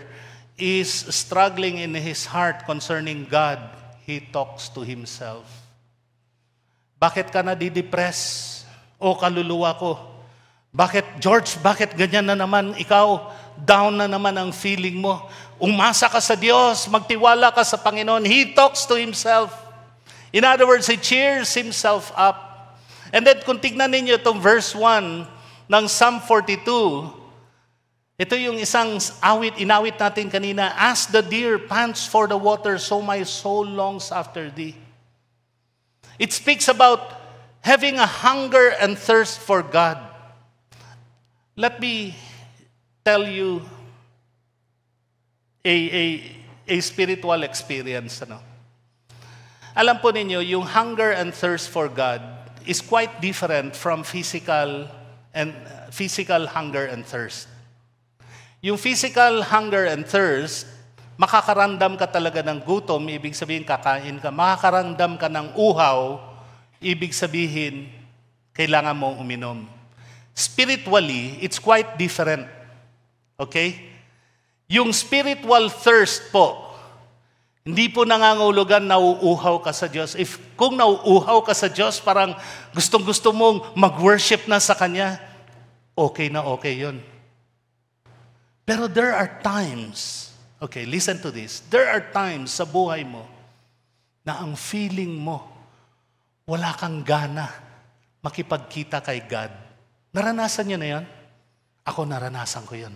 is struggling in his heart concerning God, he talks to himself. Bakit ka nadidepress, o kaluluwa ko? Bakit, George, bakit ganyan na naman ikaw? Down na naman ang feeling mo. Umasa ka sa Diyos, magtiwala ka sa Panginoon. He talks to himself. In other words, he cheers himself up. And then kung tignan ninyo itong verse 1 ng Psalm 42, ito yung isang awit, inawit natin kanina. "As the deer pants for the water, so my soul longs after thee." It speaks about having a hunger and thirst for God. Let me tell you a spiritual experience. Alam po ninyo, yung hunger and thirst for God is quite different from physical hunger and thirst. Yung physical hunger and thirst, makakaramdam ka talaga ng gutom, ibig sabihin kakain ka. Makakaramdam ka ng uhaw, ibig sabihin kailangan mong uminom. Spiritually, it's quite different. Okay? Yung spiritual thirst po, hindi po nangangahulugan nauuhaw ka sa Diyos. Kung nauuhaw ka sa Diyos, parang gustong-gusto mong mag-worship na sa Kanya, okay na okay yun. Pero there are times, okay, listen to this. There are times sa buhay mo na ang feeling mo, wala kang gana makipagkita kay God. Naranasan niyo na yan? Ako naranasan ko yan.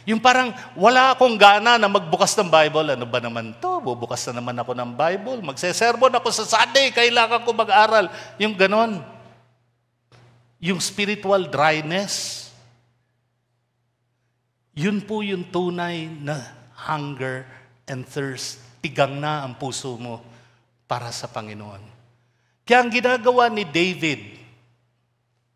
Yung parang wala akong gana na magbukas ng Bible. Ano ba naman to? Bubukas na naman ako ng Bible. Magsesermon ako sa Sunday. Kailangan ko mag-aral. Yung ganon. Yung spiritual dryness. Yun po yung tunay na hunger and thirst. Tigang na ang puso mo para sa Panginoon. Kaya ang ginagawa ni David,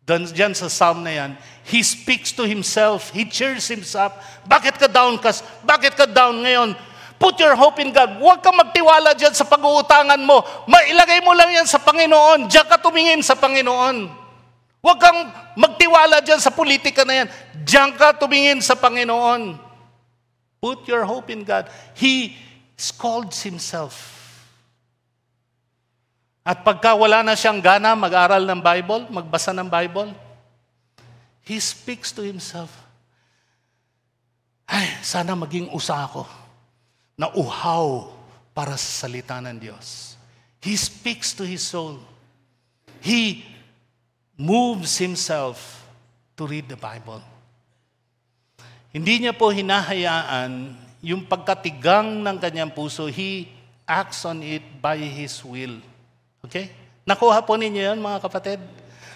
diyan sa psalm na yan, he speaks to himself, he cheers himself. Bakit ka down, Kas? Bakit ka down ngayon? Put your hope in God. Huwag kang magtiwala dyan sa pag-uutangan mo. Mailagay mo lang yan sa Panginoon. Diyan ka tumingin sa Panginoon. Huwag kang magtiwala dyan sa politika na yan. Diyan ka tumingin sa Panginoon. Put your hope in God. He scolds himself. At pagka wala na siyang gana mag-aral ng Bible, magbasa ng Bible, he speaks to himself. Ay, sana maging usa ako na uhaw para sa salita ng Diyos. He speaks to his soul. He moves himself to read the Bible. Hindi niya po hinahayaan yung pagkatigang ng kanyang puso. He acts on it by his will. Okay? Nakuha po ninyo yan, mga kapatid?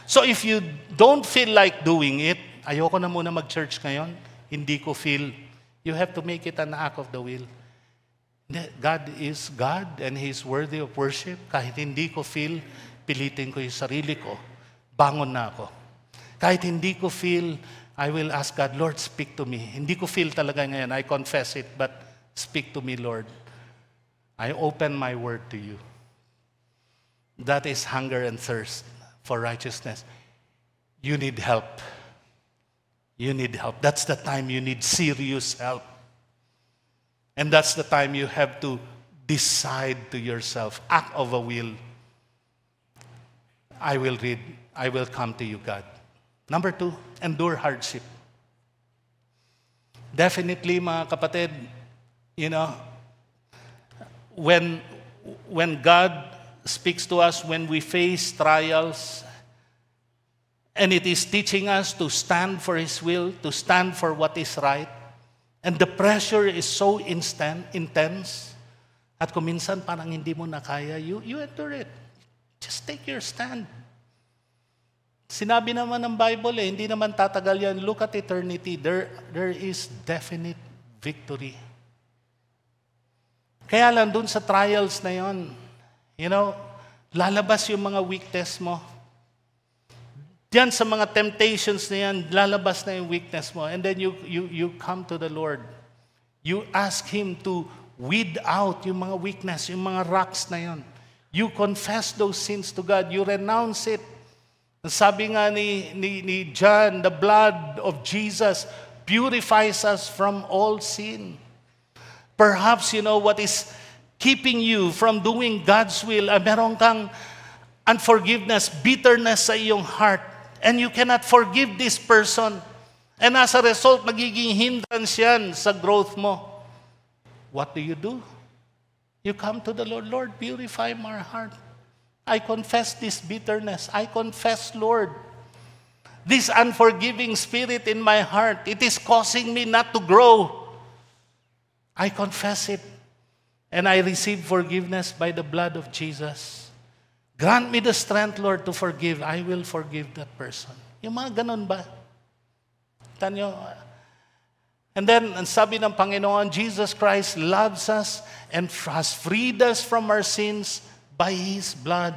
So if you don't feel like doing it, ayoko na muna mag-church ngayon, hindi ko feel, you have to make it an act of the will. God is God and He is worthy of worship. Kahit hindi ko feel pipilitin ko yung sarili ko, bangon na ako. Kahit hindi ko feel, I will ask God, Lord, speak to me. Hindi ko feel talaga ngayon, I confess it, but speak to me, Lord. I open my word to you. That is hunger and thirst for righteousness. You need help. You need help. That's the time you need serious help. And that's the time you have to decide to yourself, act of a will. I will come to you, God. Number 2, endure hardship. Definitely, mga kapatid, when God speaks to us, when we face trials, and it is teaching us to stand for His will, to stand for what is right, and the pressure is so intense, at kung minsan parang hindi mo na kaya, you endure it. Just take your stand. Sinabi naman ng Bible, hindi naman tatagal yan. Look at eternity. There is definite victory. Kaya lang dun sa trials na yon, lalabas yung mga weakness mo. Diyan sa mga temptations na yan, lalabas na yung weakness mo. And then you come to the Lord. You ask Him to weed out yung mga weakness, yung mga rocks na yon. You confess those sins to God. You renounce it. Sabi nga ni John, the blood of Jesus purifies us from all sin. Perhaps, what is keeping you from doing God's will, meron kang unforgiveness, bitterness sa iyong heart, and you cannot forgive this person. And as a result, magiging hindrance yan sa growth mo. What do? You come to the Lord, Lord, purify my heart. I confess this bitterness. I confess, Lord, this unforgiving spirit in my heart. It is causing me not to grow. I confess it. And I receive forgiveness by the blood of Jesus. Grant me the strength, Lord, to forgive. I will forgive that person. Yung mga ganun ba? Tanyo. And then, ang sabi ng Panginoon, Jesus Christ loves us and has freed us from our sins by His blood.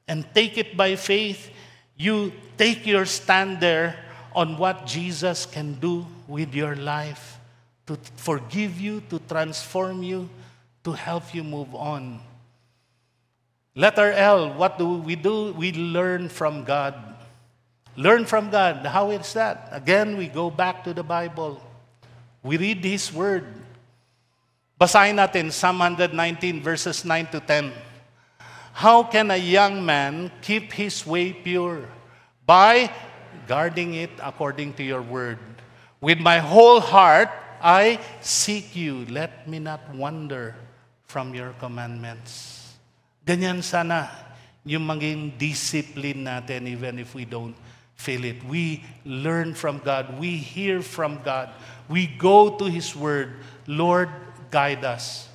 And take it by faith. You take your stand there on what Jesus can do with your life. To forgive you, to transform you, to help you move on. Letter L, what do? We learn from God. Learn from God. How is that? Again, we go back to the Bible. We read His Word. Basahin natin Psalm 119 verses 9 to 10. How can a young man keep his way pure? By guarding it according to your word. With my whole heart, I seek you. Let me not wander from your commandments. Ganyan sana yung maging discipline natin even if we don't feel it. We learn from God. We hear from God. We go to His Word. Lord, guide us.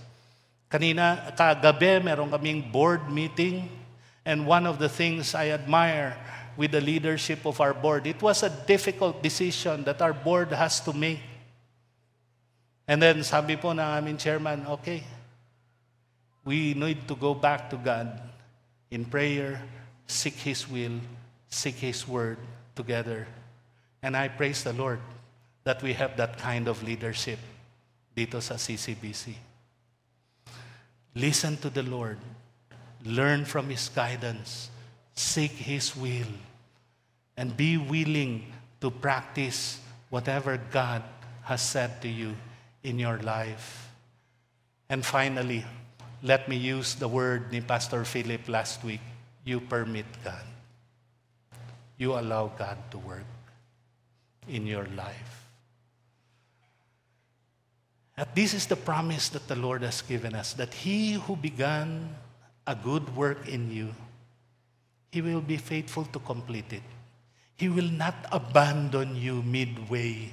Kanina, kagabi, meron kaming board meeting. And one of the things I admire with the leadership of our board, it was a difficult decision that our board has to make. And then sabi po ng aming chairman, okay, we need to go back to God in prayer, seek His will, seek His word together. And I praise the Lord that we have that kind of leadership dito sa CCBC. Listen to the Lord. Learn from His guidance. Seek His will. And be willing to practice whatever God has said to you in your life. And finally, let me use the word ni Pastor Philip last week. You permit God. You allow God to work in your life. And this is the promise that the Lord has given us, that He who began a good work in you, He will be faithful to complete it. He will not abandon you midway.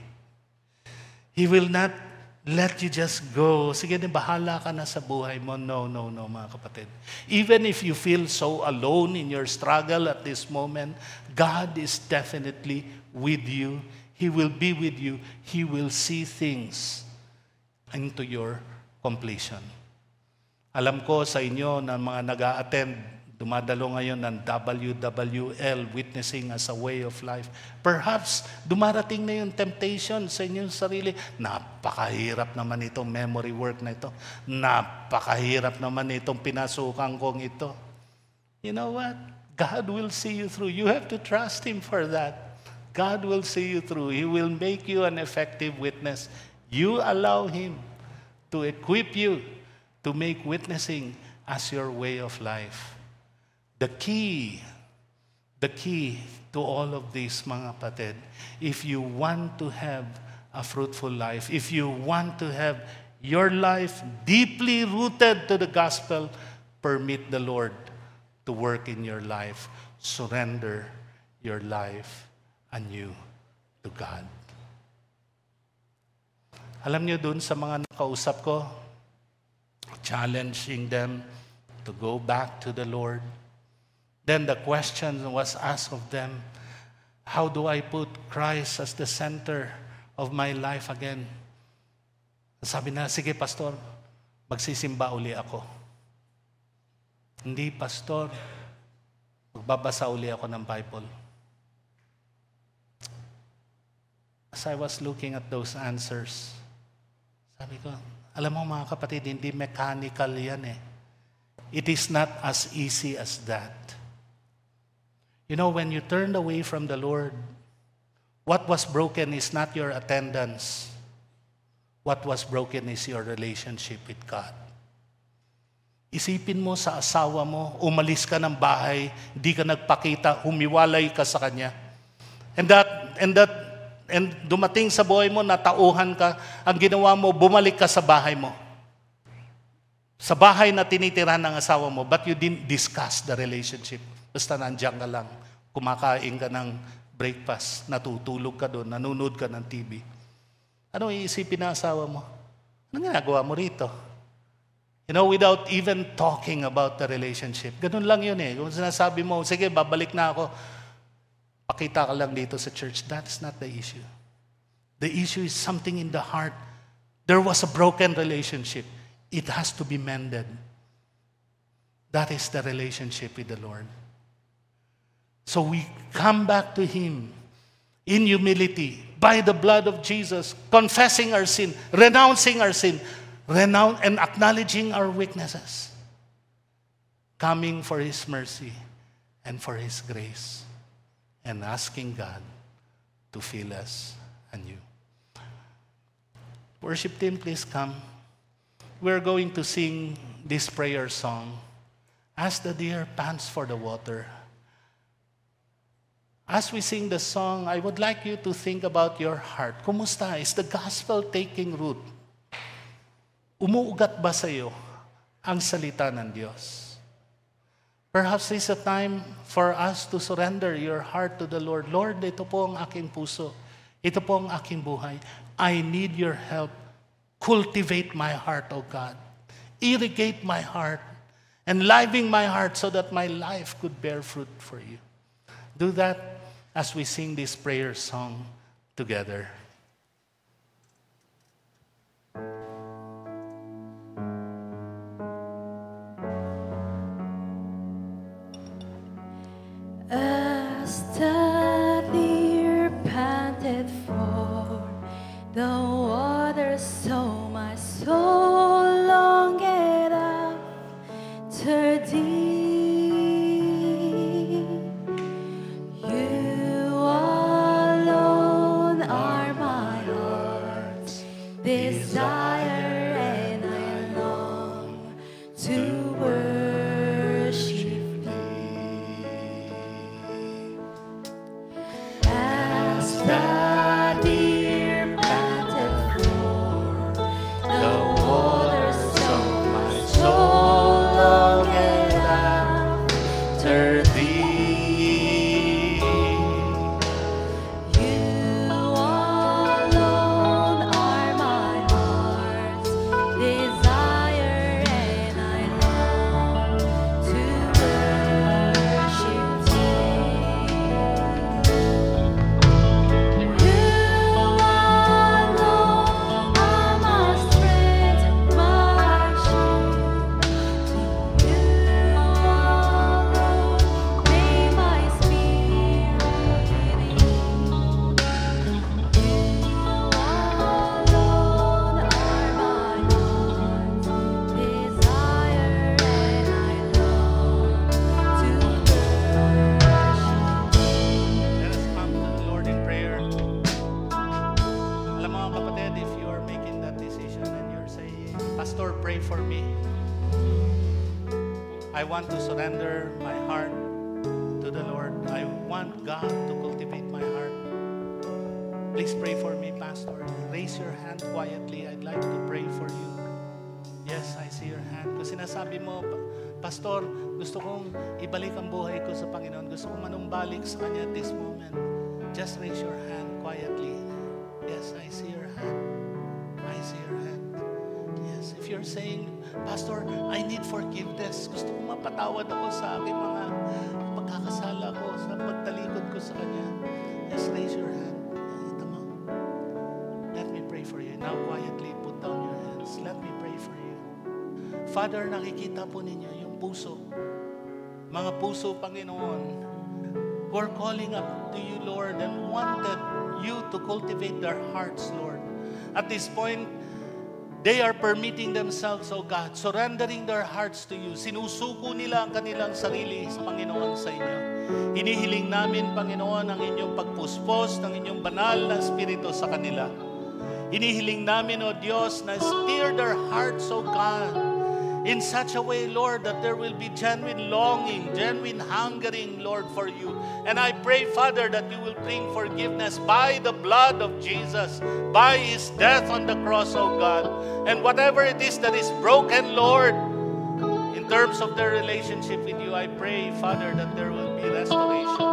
He will not let you just go. Sige na, bahala ka na sa buhay mo. No, mga kapatid. Even if you feel so alone in your struggle at this moment, God is definitely with you. He will be with you. He will see things into your completion. Alam ko sa inyo na mga nag-a-attend Dumadalo ngayon ng WWL, Witnessing as a Way of Life. Perhaps, dumarating na yung temptation sa inyong sarili. Napakahirap naman itong memory work na ito. Napakahirap naman itong pinasukan kong ito. You know what? God will see you through. You have to trust Him for that. God will see you through. He will make you an effective witness. You allow Him to equip you to make witnessing as your way of life. The key to all of this, mga kapatid, if you want to have a fruitful life, if you want to have your life deeply rooted to the gospel, permit the Lord to work in your life. Surrender your life anew to God. Alam niyo dun sa mga nakausap ko, challenging them to go back to the Lord. Then the question was asked of them, how do I put Christ as the center of my life again? Sabi na, sige pastor, magsisimba uli ako. Hindi pastor, magbabasa uli ako ng Bible. As I was looking at those answers, sabi ko, alam mo mga kapatid, hindi mechanical yan eh. It is not as easy as that. You know, when you turned away from the Lord, what was broken is not your attendance. What was broken is your relationship with God. Isipin mo sa asawa mo, umalis ka ng bahay, hindi ka nagpakita, humiwalay ka sa kanya. And dumating sa buhay mo, natauhan ka, ang ginawa mo, bumalik ka sa bahay mo. Sa bahay na tinitirahan ng asawa mo, but you didn't discuss the relationship. Basta nandiyan ka lang, kumakain ka ng breakfast, natutulog ka doon, nanonood ka ng TV. Ano iisipin ng asawa mo? Anong ginagawa mo rito? You know, without even talking about the relationship. Ganun lang yun eh. Kung sinasabi mo, sige, babalik na ako, pakita ka lang dito sa church. That's not the issue. The issue is something in the heart. There was a broken relationship. It has to be mended. That is the relationship with the Lord. So we come back to Him in humility, by the blood of Jesus, confessing our sin, renouncing our sin, and acknowledging our weaknesses, coming for His mercy and for His grace, and asking God to fill us anew. Worship team, please come. We're going to sing this prayer song, As the Deer Pants for the Water. As we sing the song, I would like you to think about your heart. Kumusta? Is the gospel taking root? Umuugat ba sa iyo ang salita ng Diyos? Perhaps this is a time for us to surrender your heart to the Lord. Lord, ito po ang aking puso. Ito po ang aking buhay. I need your help. Cultivate my heart, O God. Irrigate my heart. Enliven my heart so that my life could bear fruit for you. Do that as we sing this prayer song together. As the deer panted for the water, so my soul longed after thee. You alone are my heart's desire, and I long to worship thee. As the deer panted for the water, so my soul longed after thee. You alone are my heart's desire, and I long to worship thee. pray for me. I want to surrender my heart to the Lord. I want God to cultivate my heart. Please pray for me, Pastor. Raise your hand quietly. I'd like to pray for you. Yes, I see your hand. Kung sinasabi mo, Pastor, gusto kong ibalik ang buhay ko sa Panginoon. Gusto kong manumbalik sa Kanya at this moment. Just raise your hand quietly. Yes, I see your hand. I see your hand. Yes, if you're saying, Pastor, I need forgiveness. Gusto kong mapatawad ako sa aking mga pagkakasala ko, sa pagtalikod ko sa Kanya. Yes, raise your hand. Ito mo. Let me pray for you. Now quietly put down your hands. Let me pray for you. Father, nakikita po ninyo yung puso. Mga puso, Panginoon, who are calling up to you, Lord, and wanted you to cultivate their hearts, Lord. At this point, they are permitting themselves, oh God, surrendering their hearts to you. Sinusuko nila ang kanilang sarili sa Panginoon sa inyo. Hinihiling namin, Panginoon, ang inyong pagpuspos ng inyong banal na Espiritu sa kanila. Hinihiling namin, O Diyos, na stir their hearts, O God, in such a way, Lord, that there will be genuine longing, genuine hungering, Lord, for you. And I pray, Father, that you will bring forgiveness by the blood of Jesus, by His death on the cross, O God. And whatever it is that is broken, Lord, in terms of their relationship with you, I pray, Father, that there will be restoration,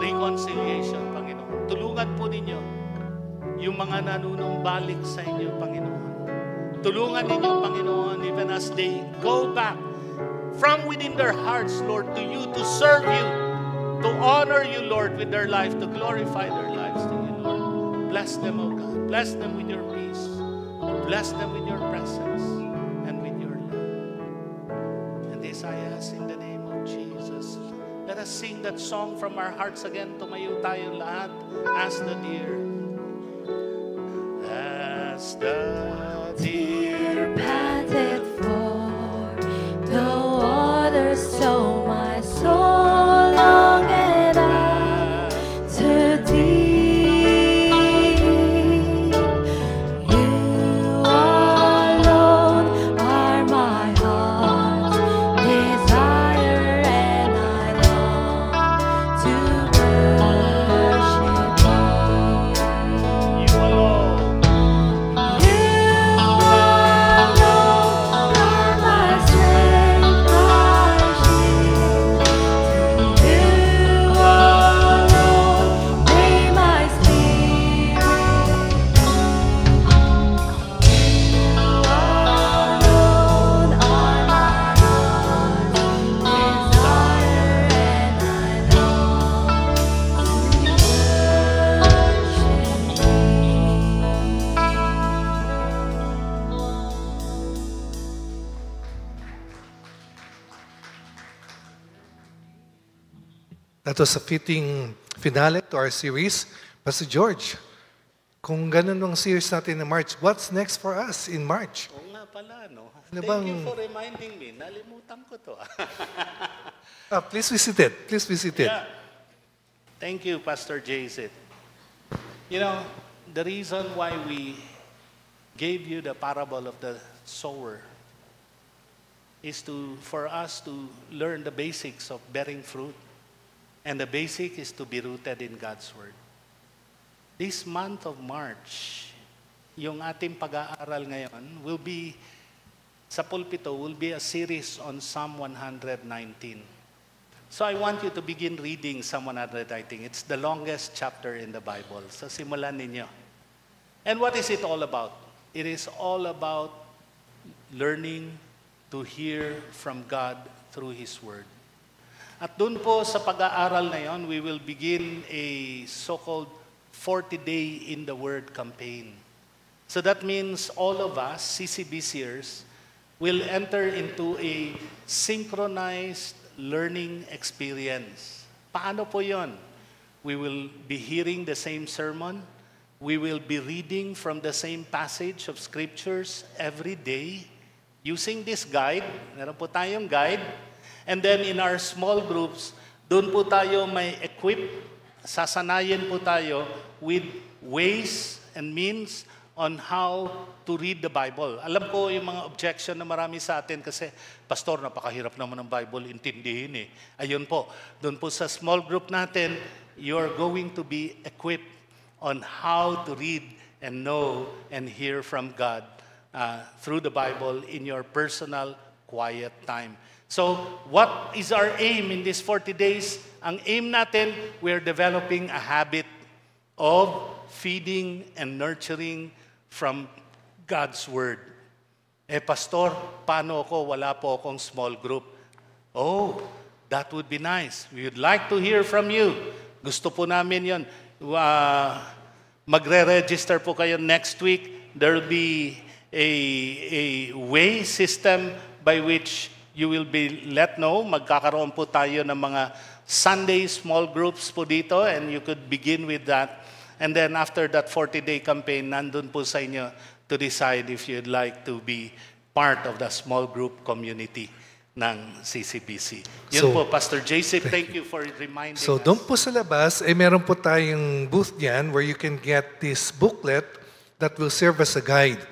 reconciliation, Panginoon. Tulungan po ninyo yung mga nanunumbalik sa inyo, Panginoon. Tulungan ninyo, Panginoon, even as they go back from within their hearts, Lord, to you, to serve you, to honor you, Lord, with their life, to glorify their lives to you, Lord. Bless them, O God. Bless them with your peace. Bless them with your presence and with your love. And this I ask in the name of Jesus. Let us sing that song from our hearts again. Tumayo tayo lahat as the deer. As the deer Panted for the water, so my soul longed after thee. You alone are my heart's desire, and I long to worship thee. you alone. That was a fitting finale to our series. Pastor George, kung ganun ang series natin in March, what's next for us in March? Oo nga pala, no? Ano Thank bang- you for reminding me. Nalimutan ko to. Please visit it. Please visit it. Yeah. Thank you, Pastor Jason. You know, the reason why we gave you the parable of the sower is for us to learn the basics of bearing fruit. And the basic is to be rooted in God's Word. This month of March, yung ating pag-aaral ngayon will be, sa pulpito, will be a series on Psalm 119. So I want you to begin reading Psalm 119. It's the longest chapter in the Bible. So simulan ninyo. And what is it all about? It is all about learning to hear from God through His Word. At doon po sa pag-aaral na yon, we will begin a so-called 40-day in the Word campaign. So that means all of us, CCBCers, will enter into a synchronized learning experience. Paano po yon? We will be hearing the same sermon. We will be reading from the same passage of scriptures every day using this guide. Meron po tayong guide. And then in our small groups, doon po tayo may equip, sasanayin po tayo with ways and means on how to read the Bible. Alam ko yung mga objection na marami sa atin kasi, Pastor, napakahirap naman ng Bible intindihin eh. Ayun po, doon po sa small group natin, you're going to be equipped on how to read and know and hear from God through the Bible in your personal quiet time. So, what is our aim in these 40 days? Ang aim natin, we're developing a habit of feeding and nurturing from God's Word. Pastor, paano ako? Wala po akong small group. Oh, that would be nice. We would like to hear from you. Gusto po namin yon. Magre-register po kayo next week. There will be a way system by which you will be let know. Magkakaroon po tayo ng mga Sunday small groups po dito, and you could begin with that. And then after that 40-day campaign, nandun po sa inyo to decide if you'd like to be part of the small group community ng CCBC. Yun po, Pastor JC, thank you for reminding us. So doon po sa labas, meron po tayong booth diyan where you can get this booklet that will serve as a guide.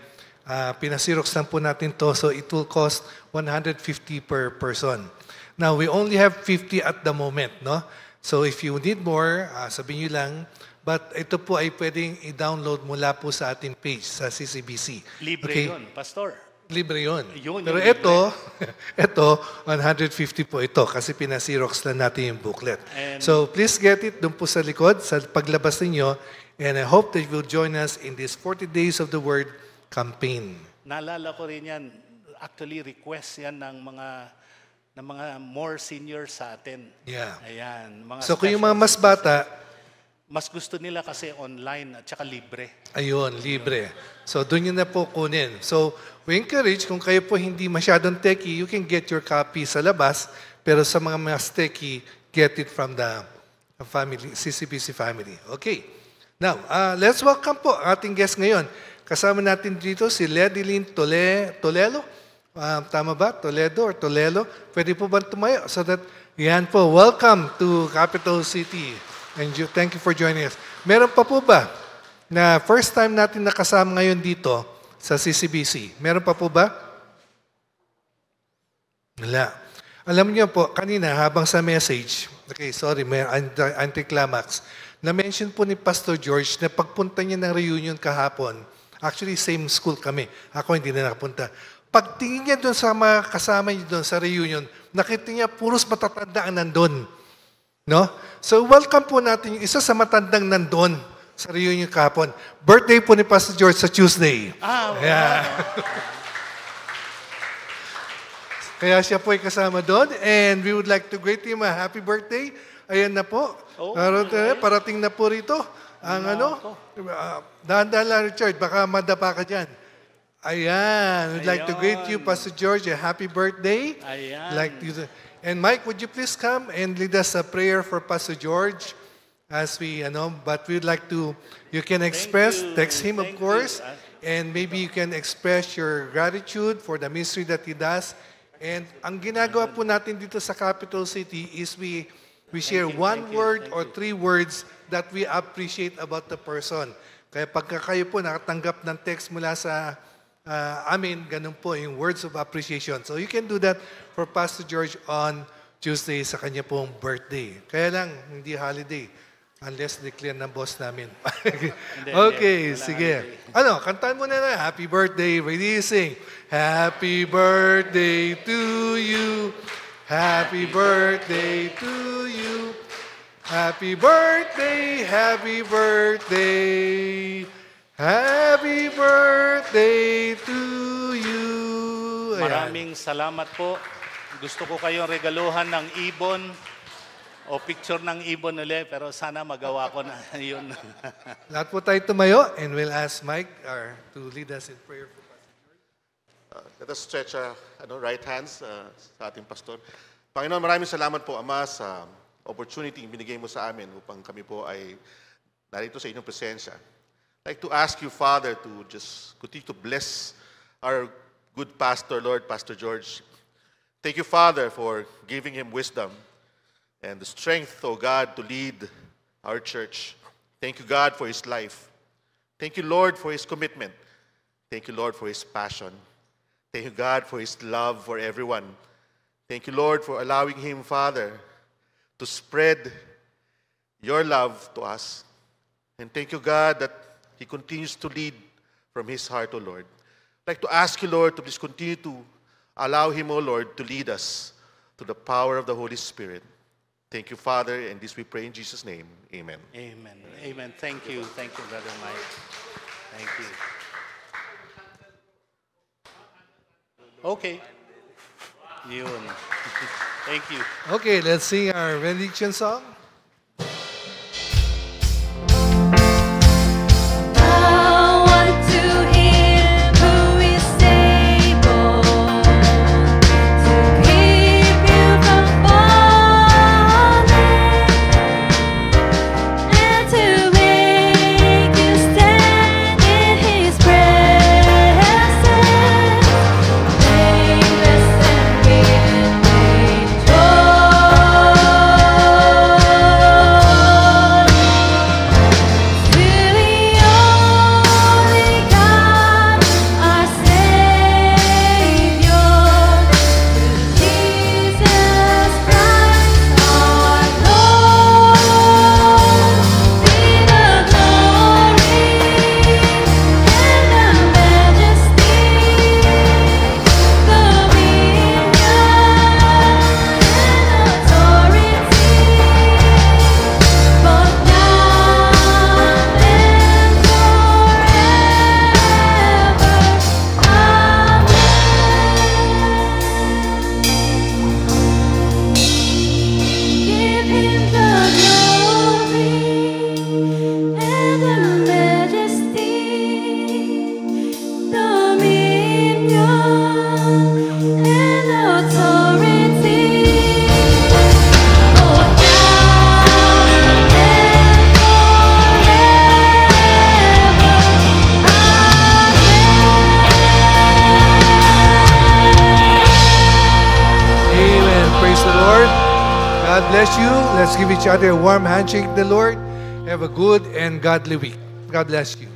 Pinasirox lang po natin to, so it will cost 150 per person. Now, we only have 50 at the moment, no? So if you need more, sabihin nyo lang. But ito po ay pwedeng i-download mula po sa ating page sa CCBC. Libre Okay? yun, Pastor. Libre yun. Yun, Pero yung ito, 150 po ito kasi pinasirox lang natin yung booklet. And- So please get it doon po sa likod, sa paglabas ninyo. And I hope that you will join us in this 40 Days of the Word campaign. Naalala ko rin yan, actually request yan ng mga more seniors sa atin. Yeah. Ayan. Mga So kung yung mga special mas bata, mas gusto nila kasi online at saka libre. ayun, libre. So doon yun na po kunin. So we encourage, kung kayo po hindi masyadong techie, you can get your copy sa labas. Pero sa mga mas techie, get it from the family, CCBC family. Okay. Now, let's welcome po ang ating guest ngayon. Kasama natin dito si Ledilyn Tolelo. Tama ba? Toledo or Tolelo? Pwede po ba tumayo? So that, yan po. Welcome to Capital City. And thank you for joining us. Meron pa po ba na first time natin nakasama ngayon dito sa CCBC? Meron pa po ba? Wala. Alam niyo po, kanina habang sa message, okay, sorry, may anticlimax, na-mention po ni Pastor George na pagpunta niya ng reunion kahapon, actually same school kami, ako hindi na nakapunta. Pagtingin niya doon sa mga kasama niya doon sa reunion, nakita niya puros matatanda ang nandun. No? So welcome po natin yung isa sa matandang nandun sa reunion kahapon. Birthday po ni Pastor George sa Tuesday. Wow. Yeah. Kaya siya po ay kasama doon and we would like to greet him a happy birthday. Ayan na po. Oh, Parating na po rito. Ang dahan-dahan lang, Richard, baka madapa ka dyan. Ayan. We'd like to greet you, Pastor George, a happy birthday. Ayan. And Mike, would you please come and lead us a prayer for Pastor George as we, but we'd like to, you can express, you. text him, of Thank course, you. and maybe you can express your gratitude for the ministry that he does. And ang ginagawa po natin dito sa Capital City is we share one word or 3 words that we appreciate about the person. Kaya pagka kayo po nakatanggap ng text mula sa amin, ganun po yung words of appreciation. So you can do that for Pastor George on Tuesday sa kanya pong birthday. Kaya lang, hindi holiday. Unless declare ng boss namin. Okay, sige. Kantaan mo na. Happy birthday. Ready, sing. Happy birthday to you. Happy birthday to you. Happy birthday, happy birthday. Happy birthday to you. Ayan. Maraming salamat po. Gusto ko kayong regaluhan ng ibon o picture ng ibon ulit, pero sana magawa ko na yun. Lahat po tayo tumayo and we'll ask Mike to lead us in prayer. Let us stretch right hands sa ating pastor. Panginoon, maraming salamat po, Ama, sa opportunity binigay mo sa amin upang kami po ay narito sa inyong presensya. I'd like to ask you, Father, to just continue to bless our good pastor, Lord, Pastor George. Thank you, Father, for giving him wisdom and the strength, oh God, to lead our church. Thank you, God, for his life. Thank you, Lord, for His commitment. Thank you, Lord, for His passion. Thank you, God, for His love for everyone. Thank you, Lord, for allowing Him, Father, to spread your love to us. And thank you, God, that He continues to lead from His heart, O Lord. I'd like to ask you, Lord, to please continue to allow Him, O Lord, to lead us to the power of the Holy Spirit. Thank you, Father, and this we pray in Jesus' name. Amen. Amen. Amen. Thank you. Thank you, Brother Mike. Thank you. Okay. Yun. Thank you. Okay, let's sing our benediction song. I want to Him who is able to keep you from falling and to make you stand in His presence, blameless and without God bless you. Let's give each other a warm handshake, the Lord. Have a good and godly week. God bless you.